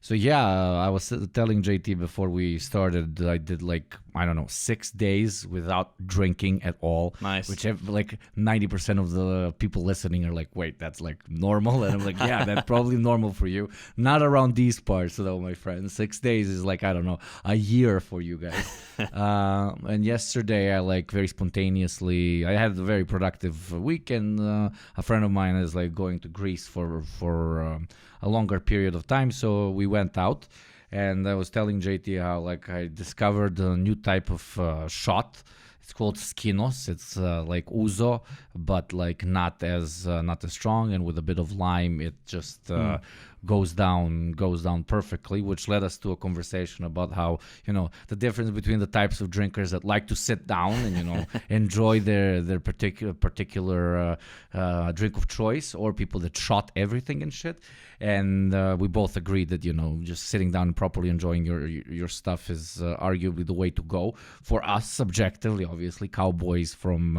So yeah, I was telling JT before we started that I did like, I don't know, 6 days without drinking at all. Nice. Which like 90% of the people listening are like, wait, that's like normal? And I'm like, yeah, that's probably normal for you. Not around these parts though, my friends. 6 days is like, I don't know, a year for you guys. And yesterday I like very spontaneously, I had a very productive weekend. A friend of mine is like going to Greece for a longer period of time. So we went out, and I was telling JT how like I discovered a new type of shot. It's called skinos. It's like ouzo, but like not as strong, and with a bit of lime, it just goes down perfectly. Which led us to a conversation about how, you know, the difference between the types of drinkers that like to sit down and, you know, enjoy their particular drink of choice, or people that shot everything and shit. And we both agreed that, you know, just sitting down and properly enjoying your stuff is arguably the way to go for us subjectively. Obviously, cowboys from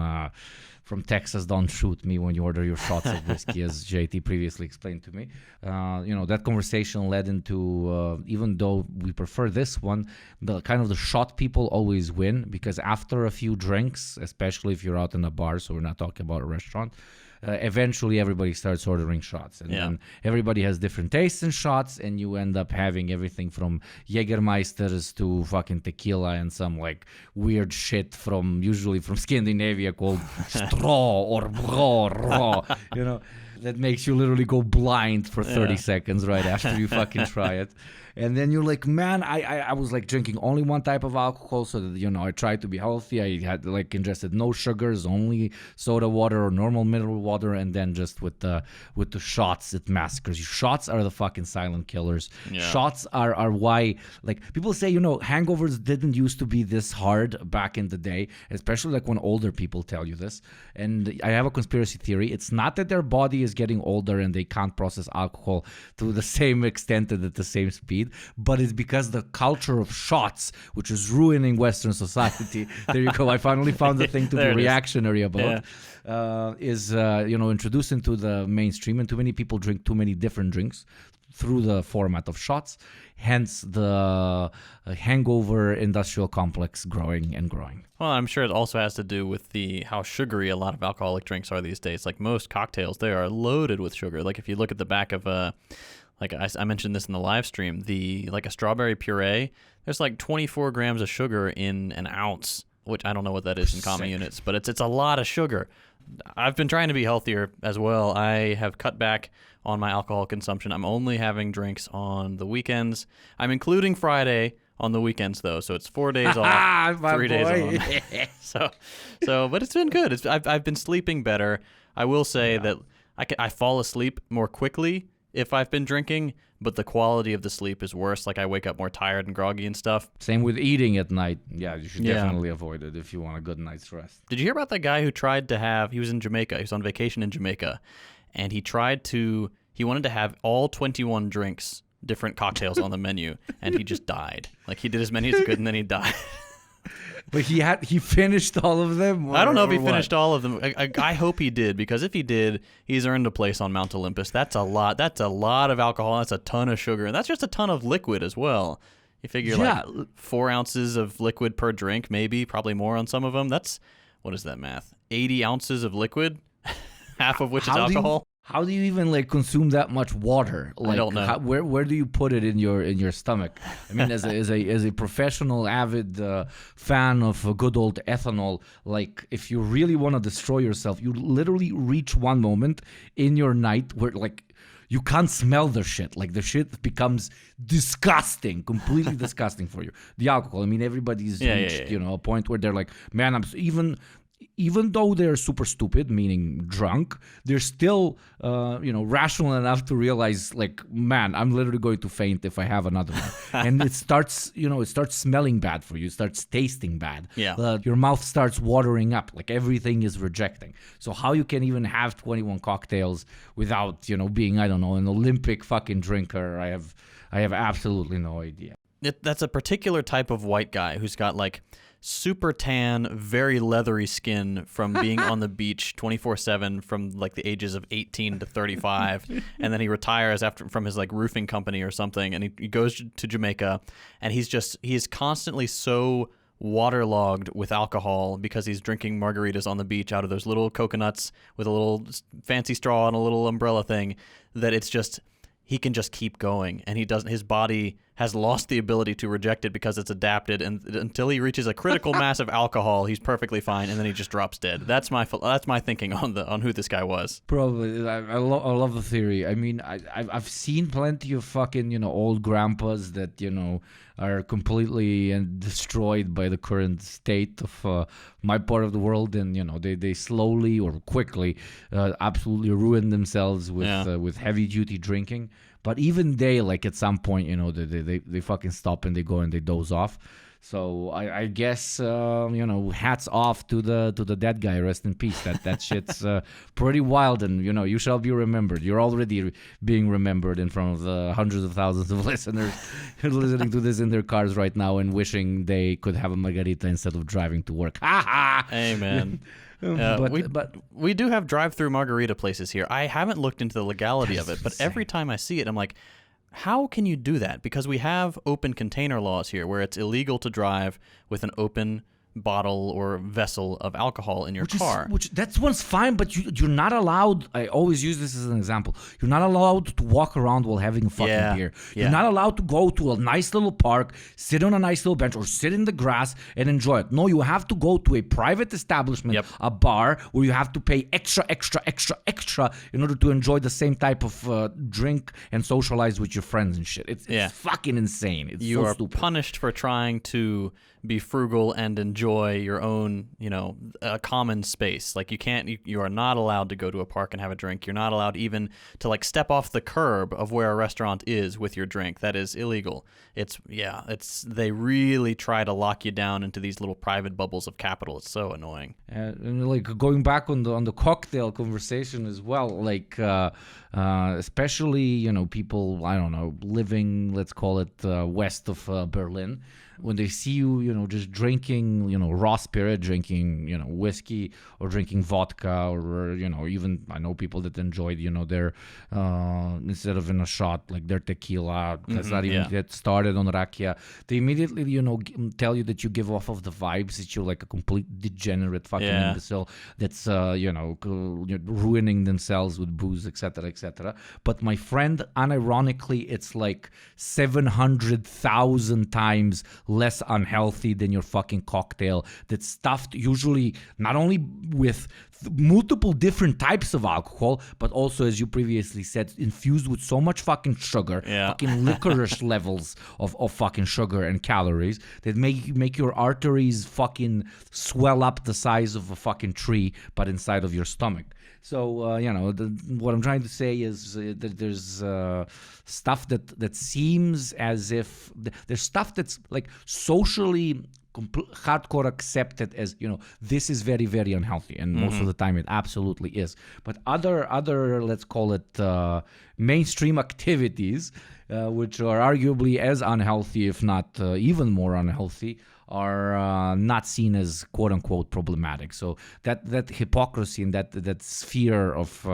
Texas don't shoot me when you order your shots of whiskey, as JT previously explained to me. You know, that conversation led into, even though we prefer this one, the kind of the shot people always win, because after a few drinks, especially if you're out in a bar, so we're not talking about a restaurant, eventually everybody starts ordering shots, and then everybody has different tastes in shots, and you end up having everything from Jägermeisters to fucking tequila and some like weird shit usually from Scandinavia called straw or raw, you know, that makes you literally go blind for 30 seconds right after you fucking try it. And then you're like, man, I was like drinking only one type of alcohol, so that, you know, I tried to be healthy. I had like ingested no sugars, only soda water or normal mineral water, and then just with the shots, it massacres you. Shots are the fucking silent killers. Yeah. Shots are why, like, people say, you know, hangovers didn't used to be this hard back in the day, especially like when older people tell you this. And I have a conspiracy theory. It's not that their body is getting older and they can't process alcohol to the same extent and at the same speed, but it's because the culture of shots, which is ruining Western society. There you go. I finally found the thing to be reactionary about. Is you know, introduced into the mainstream, and too many people drink too many different drinks through the format of shots. Hence the hangover industrial complex growing and growing. Well, I'm sure it also has to do with how sugary a lot of alcoholic drinks are these days. Like most cocktails, they are loaded with sugar. Like if you look at the back of like I mentioned this in the live stream, like a strawberry puree, there's like 24 grams of sugar in an ounce, which I don't know what that is in common units, but it's a lot of sugar. I've been trying to be healthier as well. I have cut back on my alcohol consumption. I'm only having drinks on the weekends. I'm including Friday on the weekends though, so it's 4 days off, 3 days on. so, but it's been good. I've been sleeping better. I will say that I fall asleep more quickly if I've been drinking, but the quality of the sleep is worse. Like I wake up more tired and groggy and stuff. Same with eating at night. Yeah, you should definitely avoid it if you want a good night's rest. Did you hear about that guy who tried to he was in Jamaica, he was on vacation in Jamaica, and he wanted to have all 21 drinks, different cocktails on the menu, and he just died. Like he did as many as he could, and then he died. But he finished all of them? I don't know if he finished all of them. I hope he did, because if he did, he's earned a place on Mount Olympus. That's a lot. That's a lot of alcohol. That's a ton of sugar. And that's just a ton of liquid as well. You figure like 4 ounces of liquid per drink, probably more on some of them. What is that math? 80 ounces of liquid, half of which is alcohol. How do you even like consume that much water? Like, I don't know. Where do you put it in your stomach? I mean, as a professional, avid fan of good old ethanol, like if you really want to destroy yourself, you literally reach one moment in your night where like you can't smell the shit. Like the shit becomes disgusting, completely disgusting for you. The alcohol. I mean, everybody's reached you know, a point where they're like, man, even though they're super stupid, meaning drunk, they're still, you know, rational enough to realize, like, man, I'm literally going to faint if I have another one. And it starts smelling bad for you. It starts tasting bad. Yeah. Your mouth starts watering up. Like, everything is rejecting. So how you can even have 21 cocktails without, you know, being, I don't know, an Olympic fucking drinker, I have absolutely no idea. that's a particular type of white guy who's got like super tan, very leathery skin from being on the beach 24/7 from like the ages of 18 to 35, and then he retires from his like roofing company or something, and he goes to Jamaica, and he is constantly so waterlogged with alcohol because he's drinking margaritas on the beach out of those little coconuts with a little fancy straw and a little umbrella thing, that it's just he can just keep going, and his body has lost the ability to reject it because it's adapted, and until he reaches a critical mass of alcohol, he's perfectly fine, and then he just drops dead. That's my thinking on who this guy was. Probably, I love the theory. I mean, I've seen plenty of fucking old grandpas that are completely destroyed by the current state of my part of the world, and they slowly or quickly absolutely ruin themselves with heavy duty drinking. But even they, like at some point, they fucking stop and they go and they doze off. So I guess hats off to the dead guy. Rest in peace. That shit's pretty wild, and you shall be remembered. You're already being remembered in front of the hundreds of thousands of listeners listening to this in their cars right now and wishing they could have a margarita instead of driving to work. Ha ha! Amen. We do have drive-through margarita places here. I haven't looked into the legality of it, but every time I see it, I'm like, how can you do that? Because we have open container laws here where it's illegal to drive with an open bottle or vessel of alcohol in your car. That one's fine, but you're not allowed. I always use this as an example. You're not allowed to walk around while having a fucking beer. You're not allowed to go to a nice little park, sit on a nice little bench, or sit in the grass and enjoy it. No, you have to go to a private establishment, a bar, where you have to pay extra in order to enjoy the same type of drink and socialize with your friends and shit. It's fucking insane. It's you so are stupid. Punished for trying to be frugal and enjoy your own, common space. Like you are not allowed to go to a park and have a drink. You're not allowed even to like step off the curb of where a restaurant is with your drink. That is illegal. They really try to lock you down into these little private bubbles of capital. It's so annoying. And like going back on the cocktail conversation as well, like especially people, I don't know, living, let's call it west of Berlin. When they see you, just drinking, raw spirit, drinking, whiskey, or drinking vodka, or even I know people that enjoyed, their instead of in a shot, like their tequila. Let's not even get started on rakia. They immediately, tell you that you give off of the vibes that you're like a complete degenerate fucking imbecile that's ruining themselves with booze, etc., etc. But my friend, unironically, it's like 700,000 times less unhealthy than your fucking cocktail that's stuffed usually not only with multiple different types of alcohol, but also, as you previously said, infused with so much fucking sugar, fucking licorice levels of fucking sugar and calories that make your arteries fucking swell up the size of a fucking tree, but inside of your stomach. So, what I'm trying to say is that there's stuff that seems as if there's stuff that's like socially hardcore accepted as, this is very, very unhealthy. And most of the time it absolutely is. But other let's call it mainstream activities, which are arguably as unhealthy, if not even more unhealthy, are not seen as quote unquote problematic. So that hypocrisy and that sphere of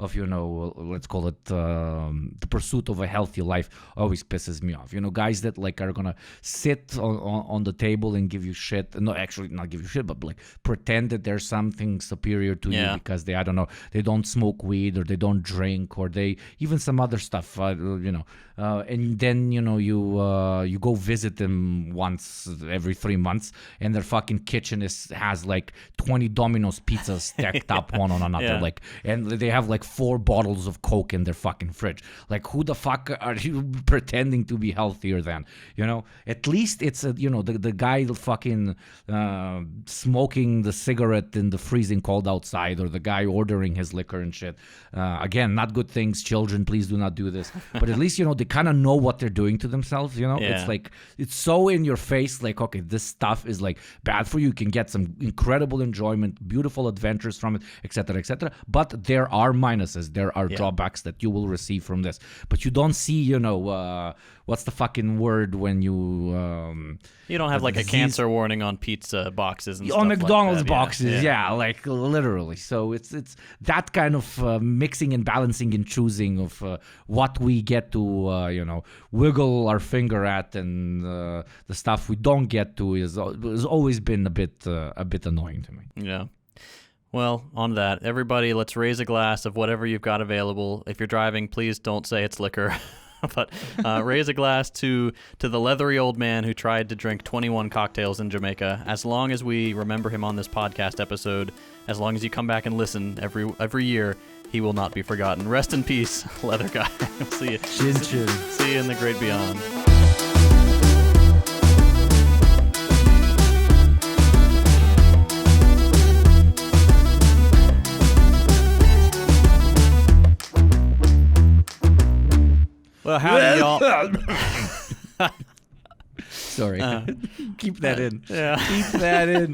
let's call it the pursuit of a healthy life always pisses me off. Guys that like are gonna sit on the table and give you shit. No, actually not give you shit, but like pretend that there's something superior to you because they don't smoke weed, or they don't drink, or they even some other stuff. And then you go visit them once every 3 months, and their fucking kitchen has like 20 Domino's pizzas stacked up one on another, like, and they have like 4 bottles of Coke in their fucking fridge. Like, who the fuck are you pretending to be healthier than? At least it's the guy fucking smoking the cigarette in the freezing cold outside, or the guy ordering his liquor and shit. Again, not good things. Children, please do not do this. But at least they kind of know what they're doing to themselves. It's like it's so in your face. Like, like, okay, this stuff is like bad for you. You can get some incredible enjoyment, beautiful adventures from it, etc., etc. But there are minuses. There are drawbacks that you will receive from this. But you don't see, what's the fucking word when you don't have like a cancer warning on pizza boxes and stuff on McDonald's like that. boxes, like literally. So it's that kind of mixing and balancing and choosing of what we get to wiggle our finger at, and the stuff we don't get to has always been a bit annoying to me. Yeah. Well, on that, everybody, let's raise a glass of whatever you've got available. If you're driving, please don't say it's liquor. But raise a glass to the leathery old man who tried to drink 21 cocktails in Jamaica. As long as we remember him on this podcast episode, as long as you come back and listen every year, he will not be forgotten. Rest in peace, leather guy. See you. Chin chin. See you in the great beyond. Well, howdy, y'all. Sorry. Keep that in. Yeah. Keep that in.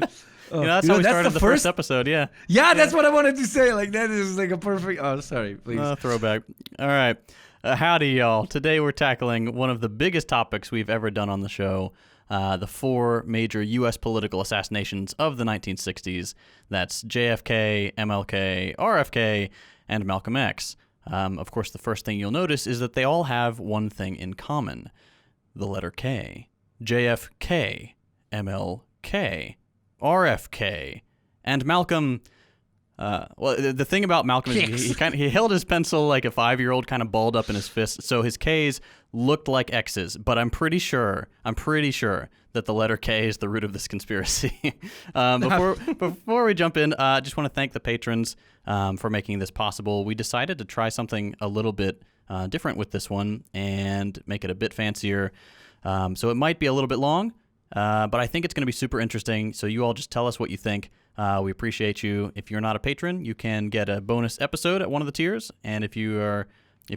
That's how we started the first episode, yeah. Yeah, that's what I wanted to say. Like, that is like a perfect... Oh, sorry, please. Throwback. All right. Howdy, y'all. Today we're tackling one of the biggest topics we've ever done on the show, the 4 major U.S. political assassinations of the 1960s. That's JFK, MLK, RFK, and Malcolm X. Of course, the first thing you'll notice is that they all have one thing in common, the letter K. JFK, MLK, RFK, and Malcolm. The thing about Malcolm is he held his pencil like a 5-year-old, kind of balled up in his fist, so his K's looked like X's. But I'm pretty sure that the letter K is the root of this conspiracy. Before we jump in, I just want to thank the patrons for making this possible. We decided to try something a little bit different with this one and make it a bit fancier. So it might be a little bit long, but I think it's going to be super interesting. So you all just tell us what you think. We appreciate you. If you're not a patron, you can get a bonus episode at one of the tiers. And if you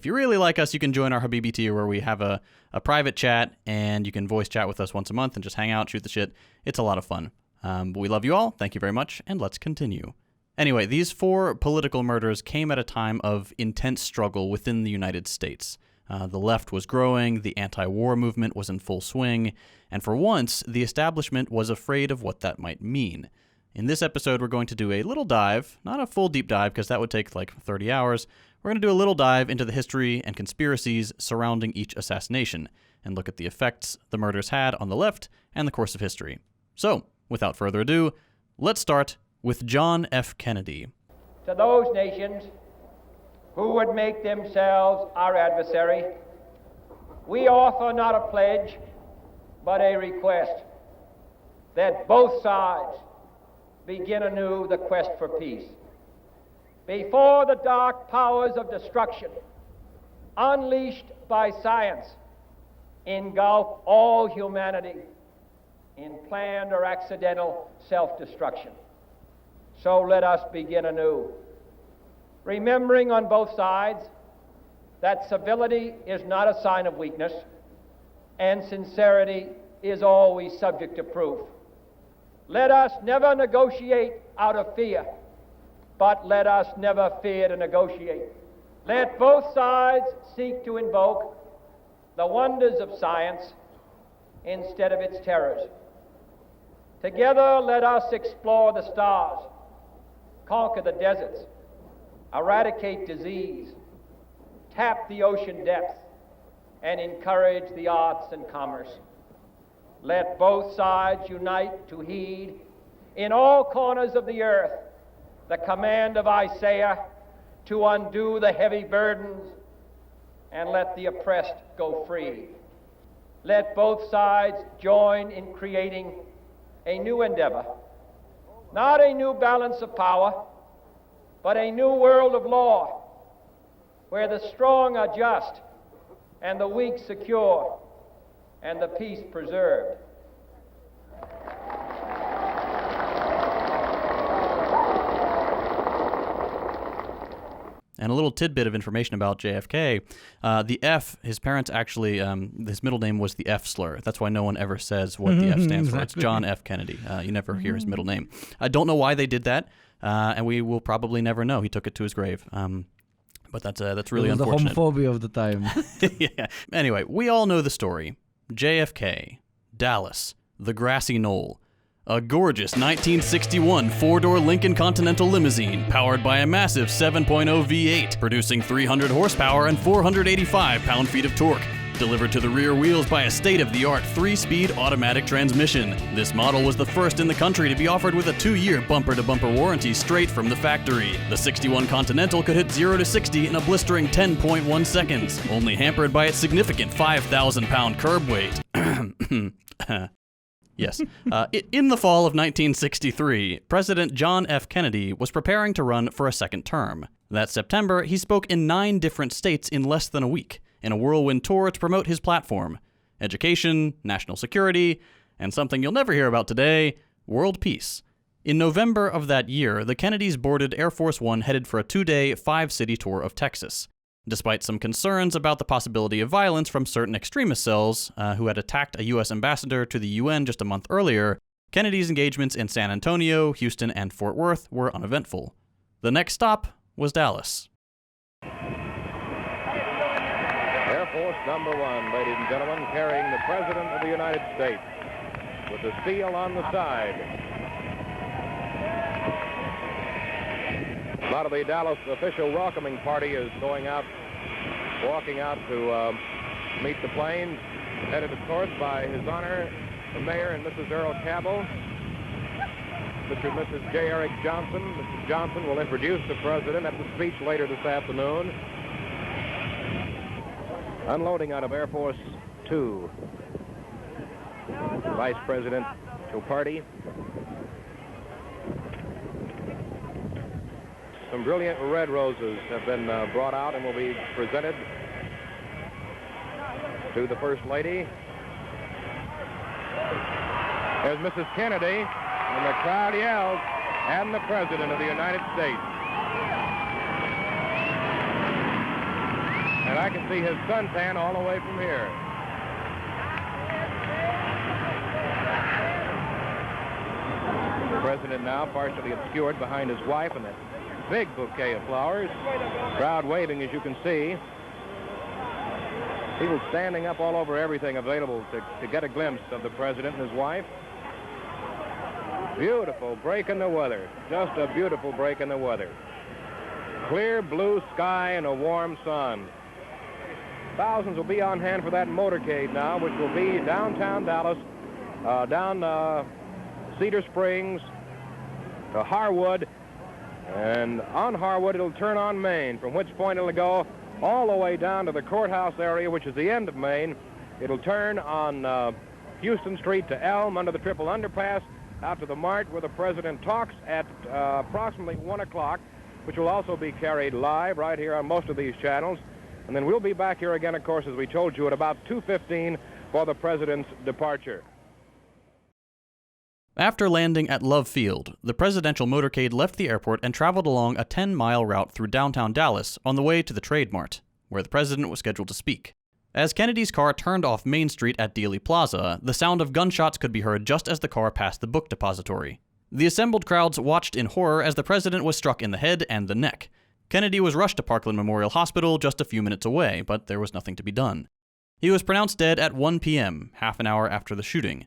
really like us, you can join our Habibi tier, where we have a private chat, and you can voice chat with us once a month and just hang out, shoot the shit. It's a lot of fun. But we love you all. Thank you very much. And let's continue. Anyway, these 4 political murders came at a time of intense struggle within the United States. The left was growing, the anti-war movement was in full swing, and for once, the establishment was afraid of what that might mean. In this episode, we're going to do a little dive, not a full deep dive, because that would take like 30 hours. We're going to do a little dive into the history and conspiracies surrounding each assassination, and look at the effects the murders had on the left and the course of history. So, without further ado, let's start with John F. Kennedy. To those nations who would make themselves our adversary, we offer not a pledge, but a request that both sides begin anew the quest for peace. Before the dark powers of destruction, unleashed by science, engulf all humanity in planned or accidental self-destruction. So let us begin anew, remembering on both sides that civility is not a sign of weakness, and sincerity is always subject to proof. Let us never negotiate out of fear, but let us never fear to negotiate. Let both sides seek to invoke the wonders of science instead of its terrors. Together, let us explore the stars, conquer the deserts, eradicate disease, tap the ocean depths, and encourage the arts and commerce. Let both sides unite to heed in all corners of the earth the command of Isaiah to undo the heavy burdens and let the oppressed go free. Let both sides join in creating a new endeavor, not a new balance of power, but a new world of law, where the strong are just and the weak secure and the peace preserved. And a little tidbit of information about JFK, the F, his parents actually, his middle name was the F slur. That's why no one ever says what the F stands for. It's John F. Kennedy. You never hear his middle name. I don't know why they did that, and we will probably never know. He took it to his grave. But that's really unfortunate. The homophobia of the time. Yeah. Anyway, we all know the story. JFK, Dallas, the grassy knoll. A gorgeous 1961 four-door Lincoln Continental limousine powered by a massive 7.0 V8, producing 300 horsepower and 485 pound-feet of torque, delivered to the rear wheels by a state-of-the-art 3-speed automatic transmission. This model was the first in the country to be offered with a 2-year bumper-to-bumper warranty straight from the factory. The 61 Continental could hit 0 to 60 in a blistering 10.1 seconds, only hampered by its significant 5,000-pound curb weight. Yes. In the fall of 1963, President John F. Kennedy was preparing to run for a second term. That September, he spoke in 9 different states in less than a week, in a whirlwind tour to promote his platform: education, national security, and something you'll never hear about today, world peace. In November of that year, the Kennedys boarded Air Force One headed for a 2-day, 5-city tour of Texas. Despite some concerns about the possibility of violence from certain extremist cells who had attacked a U.S. ambassador to the UN just a month earlier, Kennedy's engagements in San Antonio, Houston, and Fort Worth were uneventful. The next stop was Dallas. Air Force Number 1, ladies and gentlemen, carrying the President of the United States with the seal on the side. A lot of the Dallas official welcoming party is walking out to meet the plane, headed, of course, by His Honor, the Mayor and Mrs. Earl Cabell, Mr. and Mrs. J. Eric Johnson. Mr. Johnson will introduce the President at the speech later this afternoon. Unloading out of Air Force 2, Vice Presidential Party. Some brilliant red roses have been brought out and will be presented to the First Lady. There's Mrs. Kennedy, and the crowd yells, "And the President of the United States." And I can see his suntan all the way from here. The President now partially obscured behind his wife and a big bouquet of flowers. Crowd waving, as you can see. People standing up all over everything available to get a glimpse of the President and his wife. Beautiful break in the weather. Just a beautiful break in the weather. Clear blue sky and a warm sun. Thousands will be on hand for that motorcade now, which will be downtown Dallas, down Cedar Springs to Harwood, and on Harwood it'll turn on Main, from which point it'll go all the way down to the courthouse area, which is the end of Main. It'll turn on Houston Street to Elm under the triple underpass, out to the Mart where the President talks at approximately 1 o'clock, which will also be carried live right here on most of these channels. And then we'll be back here again, of course, as we told you, at about 2:15 for the President's departure. After landing at Love Field, the presidential motorcade left the airport and traveled along a 10-mile route through downtown Dallas on the way to the Trade Mart, where the president was scheduled to speak. As Kennedy's car turned off Main Street at Dealey Plaza, the sound of gunshots could be heard just as the car passed the book depository. The assembled crowds watched in horror as the president was struck in the head and the neck. Kennedy was rushed to Parkland Memorial Hospital just a few minutes away, but there was nothing to be done. He was pronounced dead at 1 p.m., half an hour after the shooting.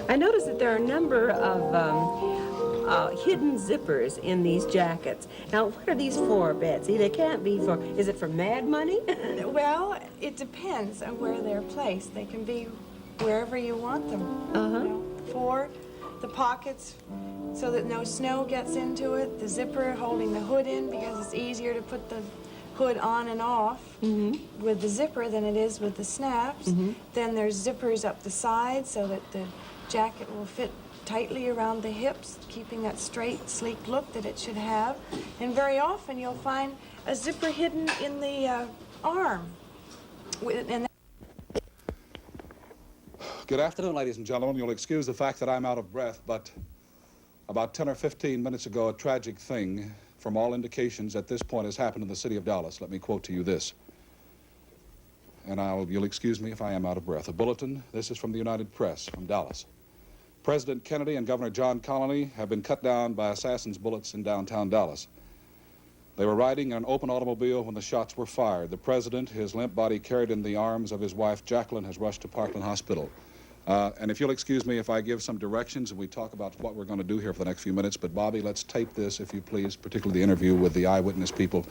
I noticed that there are a number of hidden zippers in these jackets. Now, what are these for, Betsy? They can't be for, is it for mad money? Well, it depends on where they're placed. They can be wherever you want them. Uh-huh. You know, for the pockets so that no snow gets into it, the zipper holding the hood in because it's easier to put the hood on and off with the zipper than it is with the snaps. Then there's zippers up the side so that the jacket will fit tightly around the hips, keeping that straight, sleek look that it should have. And very often you'll find a zipper hidden in the arm. Good afternoon, ladies and gentlemen. You'll excuse the fact that I'm out of breath, but about 10 or 15 minutes ago, a tragic thing from all indications at this point has happened in the city of Dallas. Let me quote to you this. And you'll excuse me if I am out of breath. A bulletin, this is from the United Press, from Dallas. President Kennedy and Governor John Connally have been cut down by assassins' bullets in downtown Dallas. They were riding in an open automobile when the shots were fired. The president, his limp body carried in the arms of his wife Jacqueline, has rushed to Parkland Hospital. And if you'll excuse me if I give some directions and we talk about what we're going to do here for the next few minutes, but Bobby, let's tape this, if you please, particularly the interview with the eyewitness people.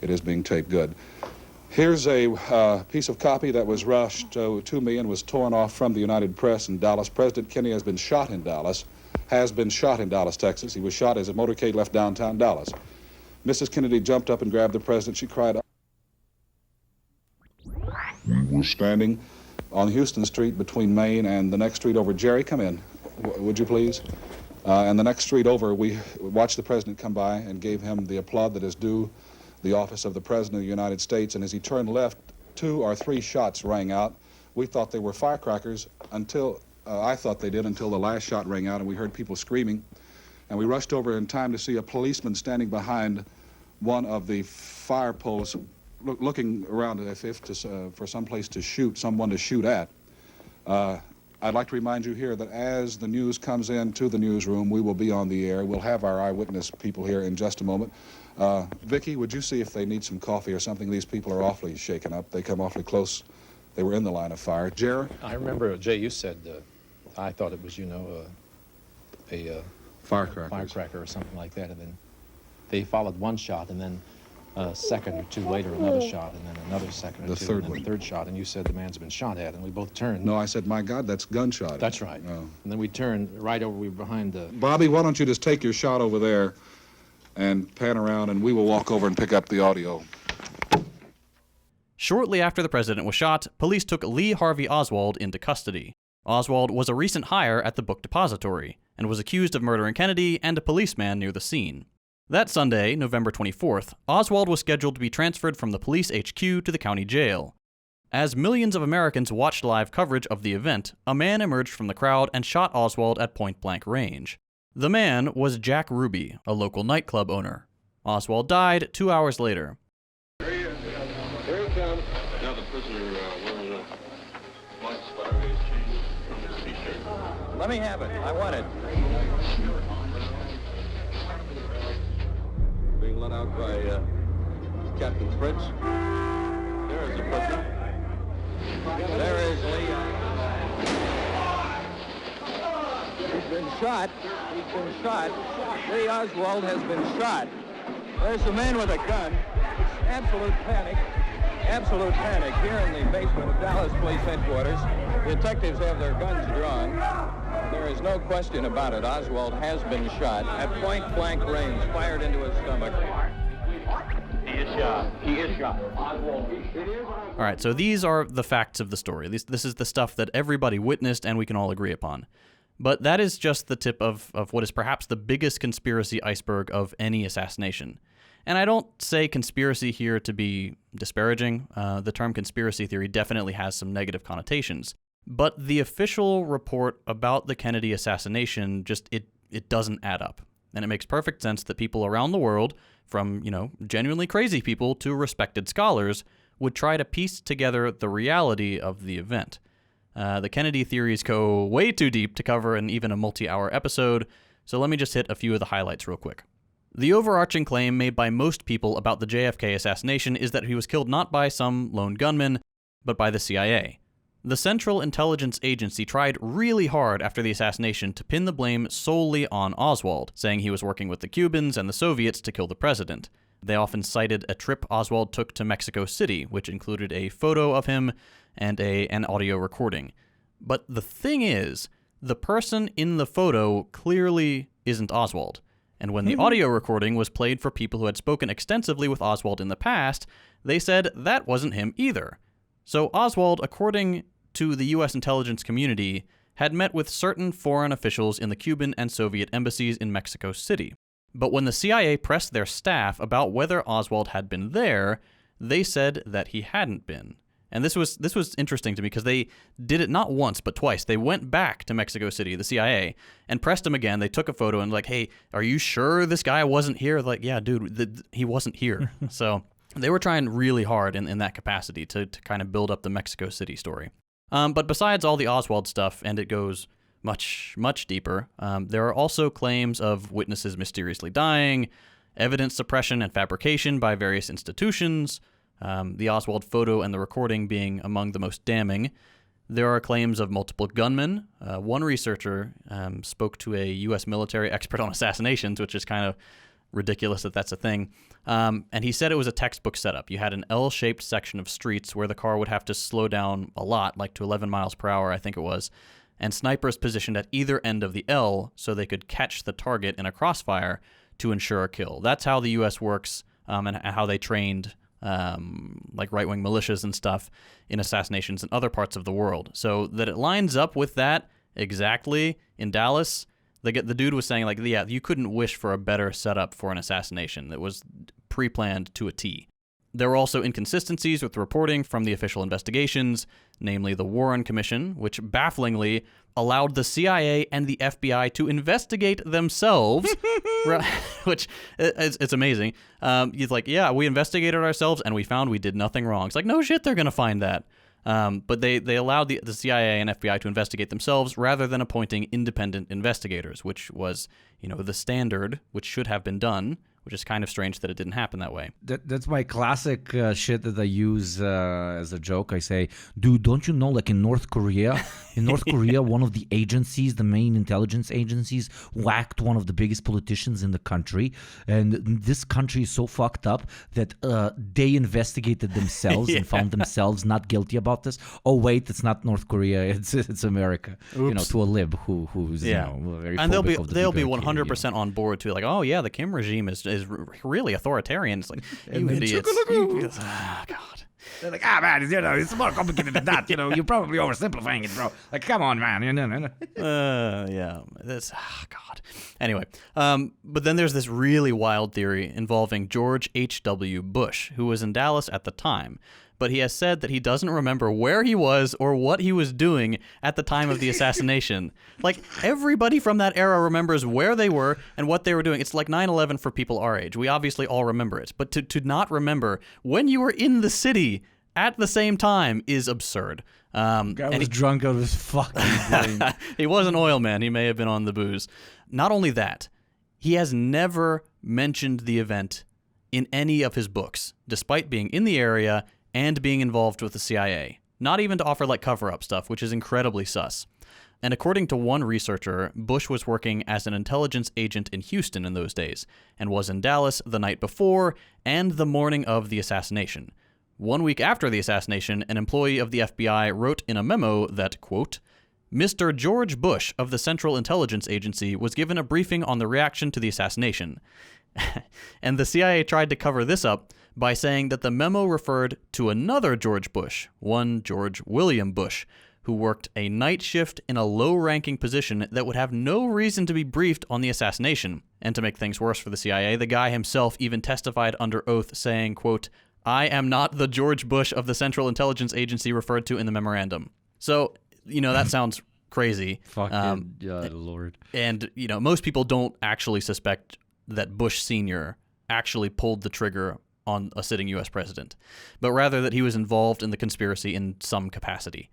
It is being taped good. Here's a piece of copy that was rushed to me and was torn off from the United Press in Dallas. President Kennedy has been shot in Dallas, Texas. He was shot as a motorcade left downtown Dallas. Mrs. Kennedy jumped up and grabbed the president. She cried out. We were standing on Houston Street between Main and the next street over. Jerry, come in, would you please? And the next street over, we watched the president come by and gave him the applaud that is due the office of the President of the United States. And as he turned left, 2 or 3 shots rang out. We thought they were firecrackers until, I thought they did until the last shot rang out and we heard people screaming. And we rushed over in time to see a policeman standing behind one of the fire poles, looking around as if for some place to shoot, someone to shoot at. I'd like to remind you here that as the news comes in to the newsroom, we will be on the air. We'll have our eyewitness people here in just a moment. Vicki, would you see if they need some coffee or something? These people are awfully shaken up. They come awfully close. They were in the line of fire. Jerry? I remember, Jay, you said, I thought it was, a firecracker or something like that, and then they followed one shot, and then a second or two later, another shot, and then another second or two, and then the third shot, and you said the man's been shot at, and we both turned. No, I said, my God, that's gunshot. That's right. Oh. And then we turned right over, we were behind the... Bobby, why don't you just take your shot over there and pan around, and we will walk over and pick up the audio. Shortly after the president was shot, police took Lee Harvey Oswald into custody. Oswald was a recent hire at the book depository and was accused of murdering Kennedy and a policeman near the scene. That Sunday, November 24th, Oswald was scheduled to be transferred from the police HQ to the county jail. As millions of Americans watched live coverage of the event, a man emerged from the crowd and shot Oswald at point-blank range. The man was Jack Ruby, a local nightclub owner. Oswald died 2 hours later. Here he is. Here he comes. Now the prisoner wearing a white spider from his t-shirt. Let me have it. I want it. Being let out by Captain Fritz. There is the prisoner. There is Lee. He's been shot. He's been shot. Lee Oswald has been shot. There's a man with a gun. It's absolute panic. Absolute panic here in the basement of Dallas Police Headquarters. Detectives have their guns drawn. There is no question about it. Oswald has been shot at point-blank range, fired into his stomach. He is shot. He is shot. All right, so these are the facts of the story. This is the stuff that everybody witnessed and we can all agree upon. But that is just the tip of what is perhaps the biggest conspiracy iceberg of any assassination. And I don't say conspiracy here to be disparaging. The term conspiracy theory definitely has some negative connotations. But the official report about the Kennedy assassination it doesn't add up. And it makes perfect sense that people around the world, from, genuinely crazy people to respected scholars, would try to piece together the reality of the event. The Kennedy theories go way too deep to cover in even a multi-hour episode, so let me just hit a few of the highlights real quick. The overarching claim made by most people about the JFK assassination is that he was killed not by some lone gunman, but by the CIA. The Central Intelligence Agency tried really hard after the assassination to pin the blame solely on Oswald, saying he was working with the Cubans and the Soviets to kill the president. They often cited a trip Oswald took to Mexico City, which included a photo of him and an audio recording. But the thing is, the person in the photo clearly isn't Oswald. And when the audio recording was played for people who had spoken extensively with Oswald in the past, they said that wasn't him either. So Oswald, according to the U.S. intelligence community, had met with certain foreign officials in the Cuban and Soviet embassies in Mexico City. But when the CIA pressed their staff about whether Oswald had been there, they said that he hadn't been. And this was interesting to me because they did it not once but twice. They went back to Mexico City, the CIA, and pressed him again. They took a photo and like, hey, are you sure this guy wasn't here? Like, yeah, dude, he wasn't here. So they were trying really hard in that capacity to kind of build up the Mexico City story. But besides all the Oswald stuff, and it goes much, much deeper, there are also claims of witnesses mysteriously dying, evidence suppression and fabrication by various institutions, the Oswald photo and the recording being among the most damning. There are claims of multiple gunmen. One researcher spoke to a U.S. military expert on assassinations, which is kind of ridiculous that that's a thing. And he said it was a textbook setup. You had an L-shaped section of streets where the car would have to slow down a lot, like to 11 miles per hour, I think it was, and snipers positioned at either end of the L so they could catch the target in a crossfire to ensure a kill. That's how the U.S. works, and how they trained like right-wing militias and stuff in assassinations in other parts of the world. So that it lines up with that exactly in Dallas. The dude was saying, like, yeah, you couldn't wish for a better setup for an assassination that was pre-planned to a T. There were also inconsistencies with reporting from the official investigations, namely the Warren Commission, which bafflingly allowed the CIA and the FBI to investigate themselves, which it's amazing. He's like, yeah, we investigated ourselves and we found we did nothing wrong. It's like, no shit, they're going to find that. But they allowed the CIA and FBI to investigate themselves rather than appointing independent investigators, which was, the standard, which should have been done, which is kind of strange that it didn't happen that way. That's my classic shit that I use as a joke. I say, dude, don't you know, like in North Korea, one of the agencies, the main intelligence agencies, whacked one of the biggest politicians in the country. And this country is so fucked up that they investigated themselves and found themselves not guilty about this. Oh, wait, it's not North Korea. It's America. Oops. To a lib who's, very and they'll be 100% on board too. Like, oh, yeah, the Kim regime is really authoritarian. It's like, you idiots. Oh, God. They're like, man, it's more complicated than that. You're probably oversimplifying it, bro. Like, come on, man. Yeah, that's God. Anyway, but then there's this really wild theory involving George H.W. Bush, who was in Dallas at the time. But he has said that he doesn't remember where he was or what he was doing at the time of the assassination. Like, everybody from that era remembers where they were and what they were doing. It's like 9/11 for people our age. We obviously all remember it. But to not remember when you were in the city at the same time is absurd. Guy was drunk out of his fucking brain. He was an oil man. He may have been on the booze. Not only that, he has never mentioned the event in any of his books, despite being in the area and being involved with the CIA. Not even to offer like cover-up stuff, which is incredibly sus. And according to one researcher, Bush was working as an intelligence agent in Houston in those days, and was in Dallas the night before and the morning of the assassination. 1 week after the assassination, an employee of the FBI wrote in a memo that, quote, Mr. George Bush of the Central Intelligence Agency was given a briefing on the reaction to the assassination. And the CIA tried to cover this up by saying that the memo referred to another George Bush, one George William Bush, who worked a night shift in a low-ranking position that would have no reason to be briefed on the assassination. And to make things worse for the CIA, the guy himself even testified under oath saying, quote, I am not the George Bush of the Central Intelligence Agency referred to in the memorandum. So, that sounds crazy. Fucking Lord. And, most people don't actually suspect that Bush Sr. actually pulled the trigger on a sitting U.S. president, but rather that he was involved in the conspiracy in some capacity.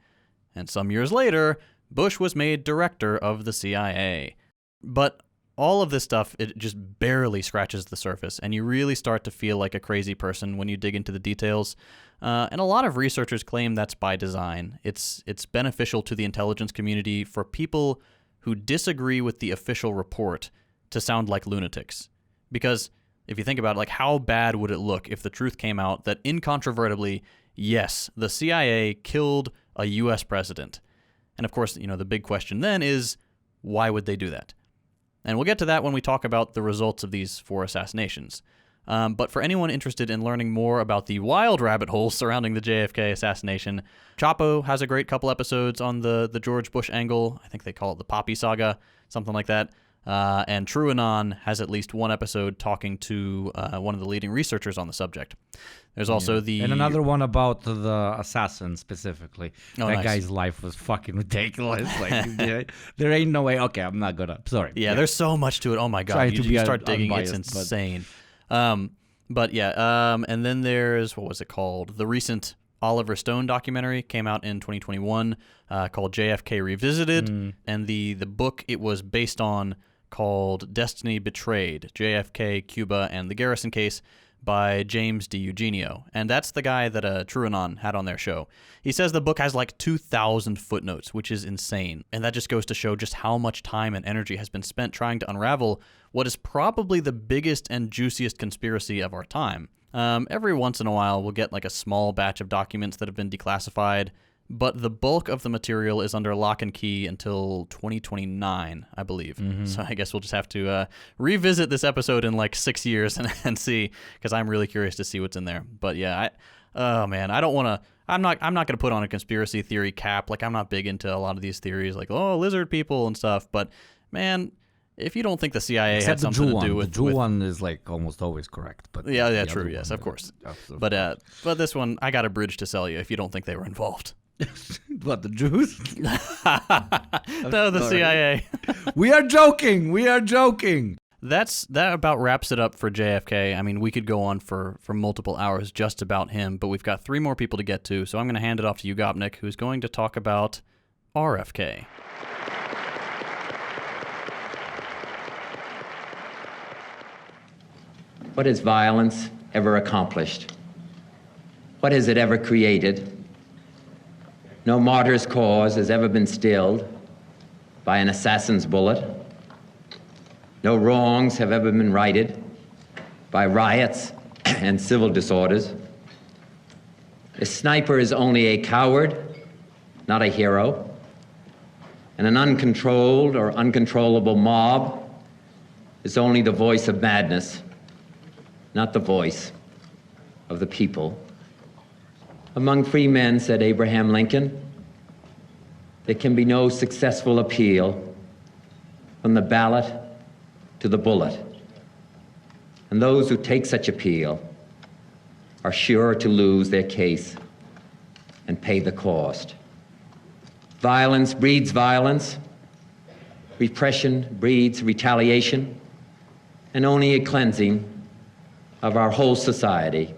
And some years later, Bush was made director of the CIA. But all of this stuff, it just barely scratches the surface, and you really start to feel like a crazy person when you dig into the details. And a lot of researchers claim that's by design. It's beneficial to the intelligence community for people who disagree with the official report to sound like lunatics. Because if you think about it, like, how bad would it look if the truth came out that incontrovertibly, yes, the CIA killed a U.S. president? And of course, the big question then is, why would they do that? And we'll get to that when we talk about the results of these 4 assassinations. But for anyone interested in learning more about the wild rabbit holes surrounding the JFK assassination, Chapo has a great couple episodes on the George Bush angle. I think they call it the Poppy Saga, something like that. And TrueAnon has at least one episode talking to one of the leading researchers on the subject. There's also And another one about the assassin specifically. Oh, that nice. guy's life was fucking ridiculous. Like, there ain't no way. Okay, I'm not gonna. Sorry. Yeah, there's so much to it. Oh my god, Trying to you be start digging, it's unbiased, but- insane. But yeah, and then there's, what was it called? The recent Oliver Stone documentary came out in 2021 called JFK Revisited, and the book it was based on called Destiny Betrayed, JFK, Cuba, and the Garrison Case by James D. Eugenio. And that's the guy that TrueAnon had on their show. He says the book has like 2,000 footnotes, which is insane. And that just goes to show just how much time and energy has been spent trying to unravel what is probably the biggest and juiciest conspiracy of our time. Every once in a while, we'll get like a small batch of documents that have been declassified, but the bulk of the material is under lock and key until 2029, I believe. So I guess we'll just have to revisit this episode in like 6 years and see, because I'm really curious to see what's in there. But yeah, I don't want to. I'm not going to put on a conspiracy theory cap. Like, I'm not big into a lot of these theories, like lizard people and stuff. But man, if you don't think the CIA Except had the something Jew to do one. with The Jew one is like almost always correct. But yeah, the true. other Yes, one of course. absolutely. But this one, I got a bridge to sell you if you don't think they were involved. What, the Jews? No, the CIA. We are joking. We are joking. That about wraps it up for JFK. I mean, we could go on for multiple hours just about him, but we've got 3 more people to get to, so I'm going to hand it off to you, Gopnik, who's going to talk about RFK. What has violence ever accomplished? What has it ever created? No martyr's cause has ever been stilled by an assassin's bullet. No wrongs have ever been righted by riots and civil disorders. A sniper is only a coward, not a hero. And an uncontrolled or uncontrollable mob is only the voice of madness, not the voice of the people. Among free men, said Abraham Lincoln, there can be no successful appeal from the ballot to the bullet. And those who take such appeal are sure to lose their case and pay the cost. Violence breeds violence. Repression breeds retaliation. And only a cleansing of our whole society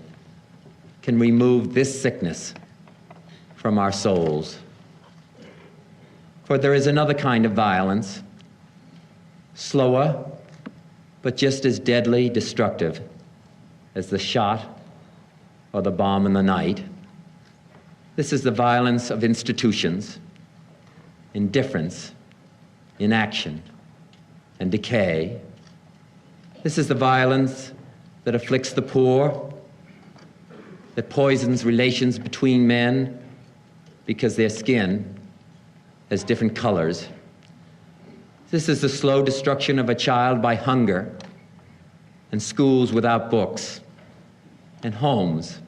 can remove this sickness from our souls. For there is another kind of violence, slower, but just as deadly destructive as the shot or the bomb in the night. This is the violence of institutions, indifference, inaction, and decay. This is the violence that afflicts the poor, that poisons relations between men because their skin has different colors. This is the slow destruction of a child by hunger, and schools without books, and homes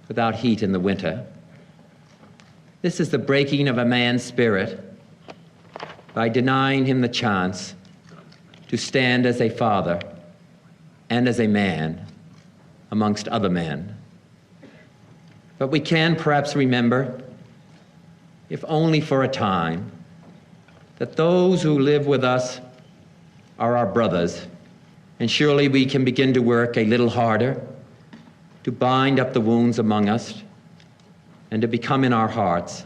without heat in the winter. This is the breaking of a man's spirit by denying him the chance to stand as a father and as a man amongst other men. But we can perhaps remember, if only for a time, that those who live with us are our brothers, and surely we can begin to work a little harder to bind up the wounds among us and to become in our hearts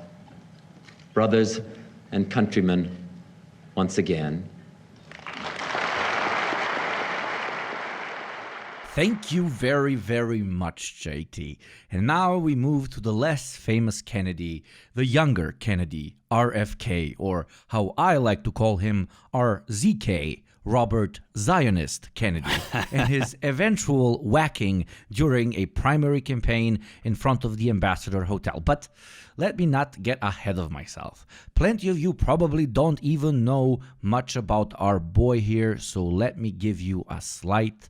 brothers and countrymen once again. Thank you very, very much, JT. And now we move to the less famous Kennedy, the younger Kennedy, RFK, or how I like to call him, RZK, Robert Zionist Kennedy, and his eventual whacking during a primary campaign in front of the Ambassador Hotel. But let me not get ahead of myself. Plenty of you probably don't even know much about our boy here, so let me give you a slight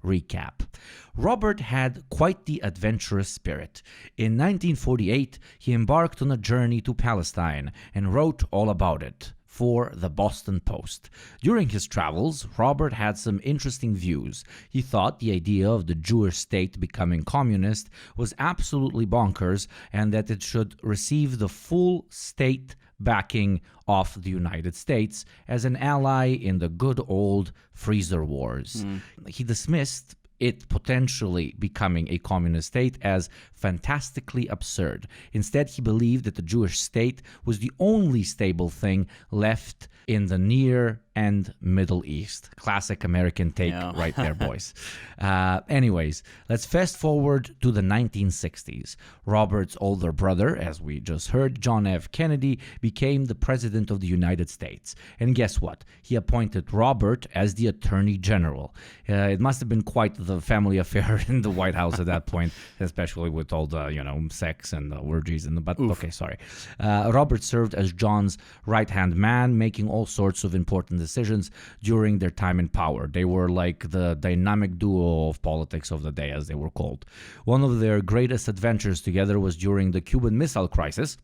recap. Robert had quite the adventurous spirit. In 1948, he embarked on a journey to Palestine and wrote all about it. for the Boston Post. During his travels, Robert had some interesting views. He thought the idea of the Jewish state becoming communist was absolutely bonkers and that it should receive the full state backing of the United States as an ally in the good old freezer wars. He dismissed it potentially becoming a communist state as fantastically absurd. Instead, he believed that the Jewish state was the only stable thing left in the Near and Middle East. Classic American take right there, boys. Anyways, let's fast forward to the 1960s. Robert's older brother, as we just heard, John F. Kennedy, became the president of the United States. And guess what? He appointed Robert as the Attorney General. It must have been quite the family affair in the White House at that point, especially with all the, sex and the orgies. But okay, sorry. Robert served as John's right-hand man, making all sorts of important decisions during their time in power. They were like the dynamic duo of politics of the day, as they were called. One of their greatest adventures together was during the Cuban Missile Crisis.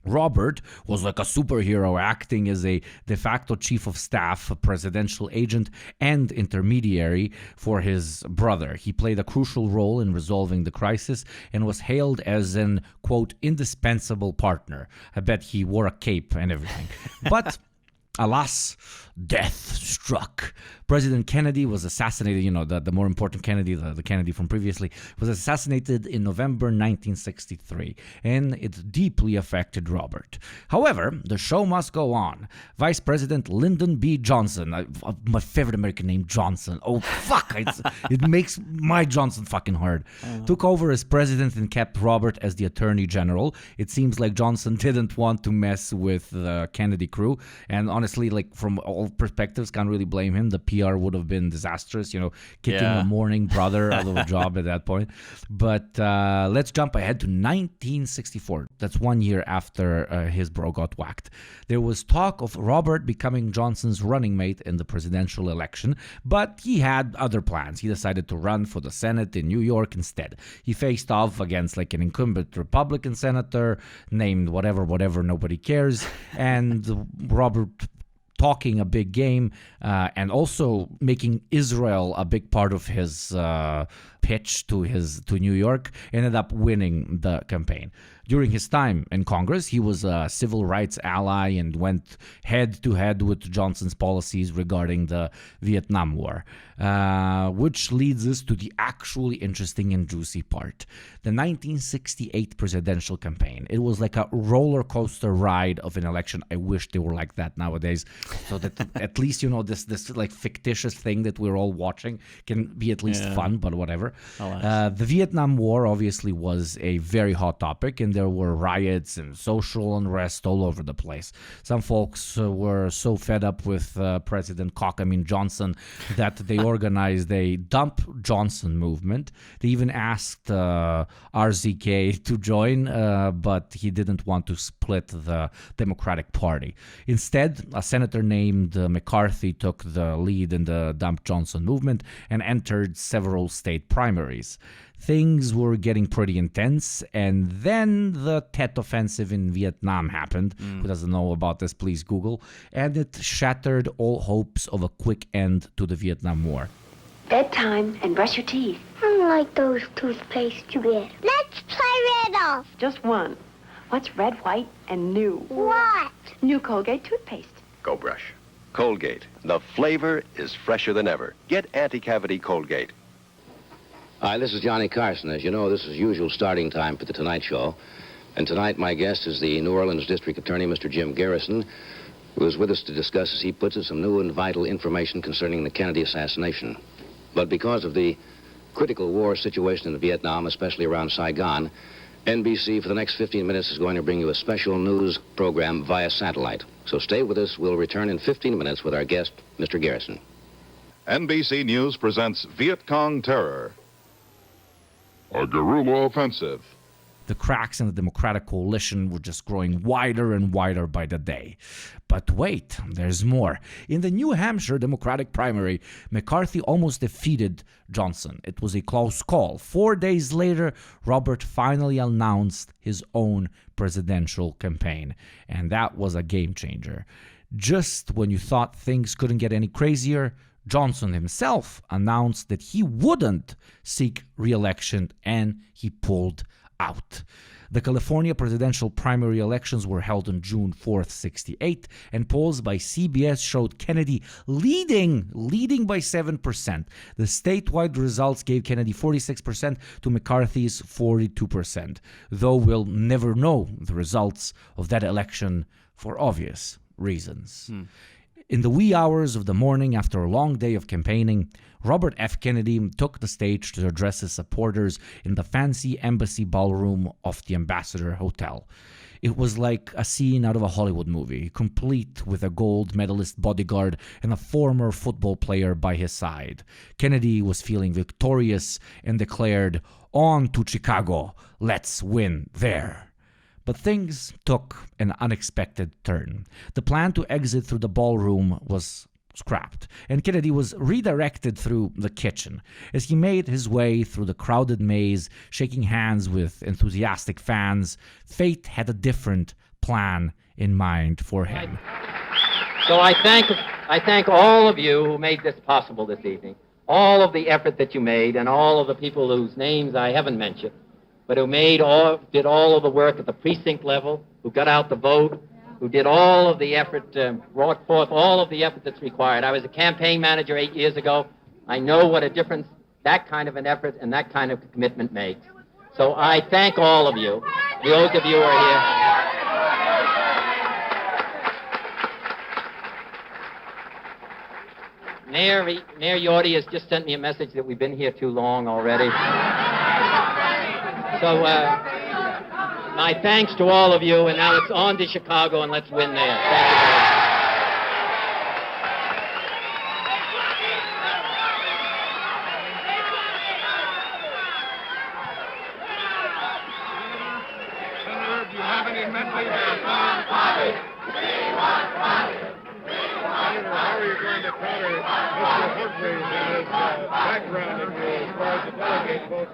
Robert was like a superhero, acting as a de facto chief of staff, a presidential agent, and intermediary for his brother. He played a crucial role in resolving the crisis and was hailed as an, quote, indispensable partner. I bet he wore a cape and everything. But alas, death struck. President Kennedy was assassinated, the more important Kennedy, the Kennedy from previously, was assassinated in November 1963, and it deeply affected Robert. However, the show must go on. Vice President Lyndon B. Johnson, my favorite American name, Johnson. Oh, fuck, it makes my Johnson fucking hard. Took over as president and kept Robert as the Attorney General. It seems like Johnson didn't want to mess with the Kennedy crew, and honestly, like from all perspectives, can't really blame him. The PR would have been disastrous, kicking a mourning brother out of a job at that point. But let's jump ahead to 1964. That's 1 year after his bro got whacked. There was talk of Robert becoming Johnson's running mate in the presidential election, but he had other plans. He decided to run for the Senate in New York instead. He faced off against like an incumbent Republican senator named whatever, nobody cares, and Robert talking a big game and also making Israel a big part of his pitch to New York, ended up winning the campaign. During his time in Congress, he was a civil rights ally and went head-to-head with Johnson's policies regarding the Vietnam War, which leads us to the actually interesting and juicy part. The 1968 presidential campaign. It was like a roller coaster ride of an election. I wish they were like that nowadays, so that at least, this like fictitious thing that we're all watching can be at least fun, but whatever. The Vietnam War obviously was a very hot topic, and there were riots and social unrest all over the place. Some folks were so fed up with President Johnson that they organized a Dump Johnson movement. They even asked RZK to join, but he didn't want to split the Democratic Party. Instead, a senator named McCarthy took the lead in the Dump Johnson movement and entered several state primaries. Things were getting pretty intense, and then the Tet Offensive in Vietnam happened. Who doesn't know about this, please Google. And it shattered all hopes of a quick end to the Vietnam War. Bedtime and brush your teeth. I don't like those toothpaste you get. Let's play riddle. Just one. What's red, white, and new? What? New Colgate toothpaste. Go brush. Colgate. The flavor is fresher than ever. Get anti-cavity Colgate. Hi, this is Johnny Carson. As you know, this is usual starting time for The Tonight Show. And tonight, my guest is the New Orleans District Attorney, Mr. Jim Garrison, who is with us to discuss, as he puts it, some new and vital information concerning the Kennedy assassination. But because of the critical war situation in Vietnam, especially around Saigon, NBC for the next 15 minutes is going to bring you a special news program via satellite. So stay with us. We'll return in 15 minutes with our guest, Mr. Garrison. NBC News presents Viet Cong Terror, a guerrilla offensive. The cracks in the Democratic coalition were just growing wider and wider by the day. But wait, there's more. In the New Hampshire Democratic primary, McCarthy almost defeated Johnson. It was a close call. 4 days later, Robert finally announced his own presidential campaign. And that was a game changer. Just when you thought things couldn't get any crazier, Johnson himself announced that he wouldn't seek re-election, and he pulled out. The California presidential primary elections were held on June 4th, 1968, and polls by CBS showed Kennedy leading by 7%. The statewide results gave Kennedy 46% to McCarthy's 42%, though we'll never know the results of that election for obvious reasons. In the wee hours of the morning after a long day of campaigning, Robert F. Kennedy took the stage to address his supporters in the fancy embassy ballroom of the Ambassador Hotel. It was like a scene out of a Hollywood movie, complete with a gold medalist bodyguard and a former football player by his side. Kennedy was feeling victorious and declared, "On to Chicago, let's win there." But things took an unexpected turn. The plan to exit through the ballroom was scrapped, and Kennedy was redirected through the kitchen. As he made his way through the crowded maze, shaking hands with enthusiastic fans, fate had a different plan in mind for him. So I thank all of you who made this possible this evening, all of the effort that you made, and all of the people whose names I haven't mentioned, but who did all of the work at the precinct level, who got out the vote, who did all of the effort, brought forth all of the effort that's required. I was a campaign manager 8 years ago. I know what a difference that kind of an effort and that kind of commitment makes. So I thank all of you, those of you who are here. Mayor Yorty has just sent me a message that we've been here too long already. So my thanks to all of you, and now it's on to Chicago, and let's win there. Thank you very much. Senator, do you have any message? Senator, how are you going to counter Mr. Hortley's and his background in you as far as the delegate votes?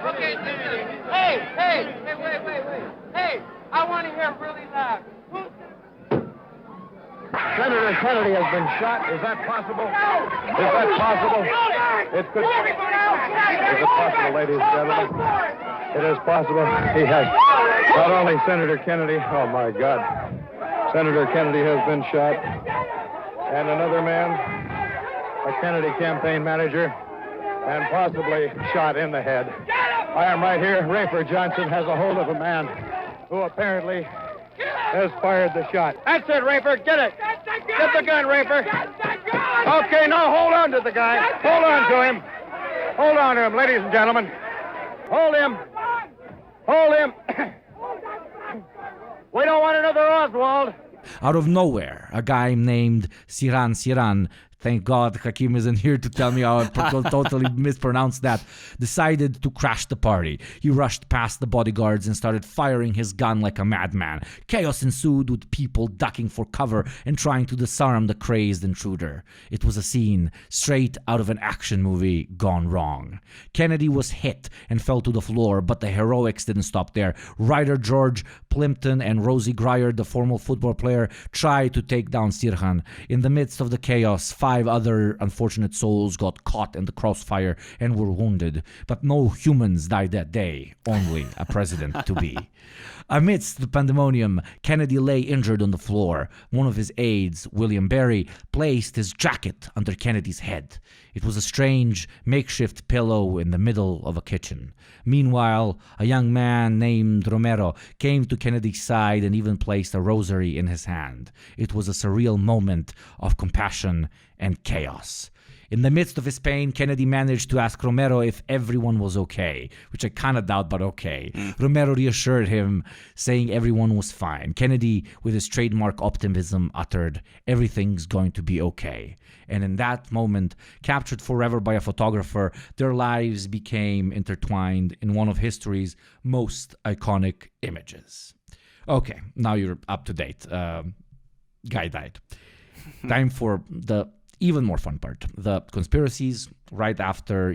Okay, hey, wait. Hey, I want to hear really loud. Senator Kennedy has been shot. Is that possible? Is that possible? It could. Is it possible, ladies and gentlemen? It is possible. He has. Not only Senator Kennedy. Oh, my God. Senator Kennedy has been shot. And another man, a Kennedy campaign manager, and possibly shot in the head. I am right here. Rafer Johnson has a hold of a man who apparently has fired the shot. That's it, Rafer. Get it. Get the gun, Rafer. Okay, now hold on to the guy. Hold on to him. Hold on to him, ladies and gentlemen. Hold him. Hold him. We don't want another Oswald. Out of nowhere, a guy named Siran, thank God Hakim isn't here to tell me how I totally mispronounced that, decided to crash the party. He rushed past the bodyguards and started firing his gun like a madman. Chaos ensued, with people ducking for cover and trying to disarm the crazed intruder. It was a scene straight out of an action movie gone wrong. Kennedy was hit and fell to the floor, but the heroics didn't stop there. Writer George Plimpton and Rosie Grier, the former football player, tried to take down Sirhan. In the midst of the chaos, 5 other unfortunate souls got caught in the crossfire and were wounded. But no humans died that day, only a president to be. Amidst the pandemonium, Kennedy lay injured on the floor. One of his aides, William Barry, placed his jacket under Kennedy's head. It was a strange, makeshift pillow in the middle of a kitchen. Meanwhile, a young man named Romero came to Kennedy's side and even placed a rosary in his hand. It was a surreal moment of compassion and chaos. In the midst of his pain, Kennedy managed to ask Romero if everyone was okay, which I kind of doubt, but okay. Romero reassured him, saying everyone was fine. Kennedy, with his trademark optimism, uttered, "Everything's going to be okay." And in that moment, captured forever by a photographer, their lives became intertwined in one of history's most iconic images. Okay, now you're up to date. Guy died. Time for the even more fun part, the conspiracies right after,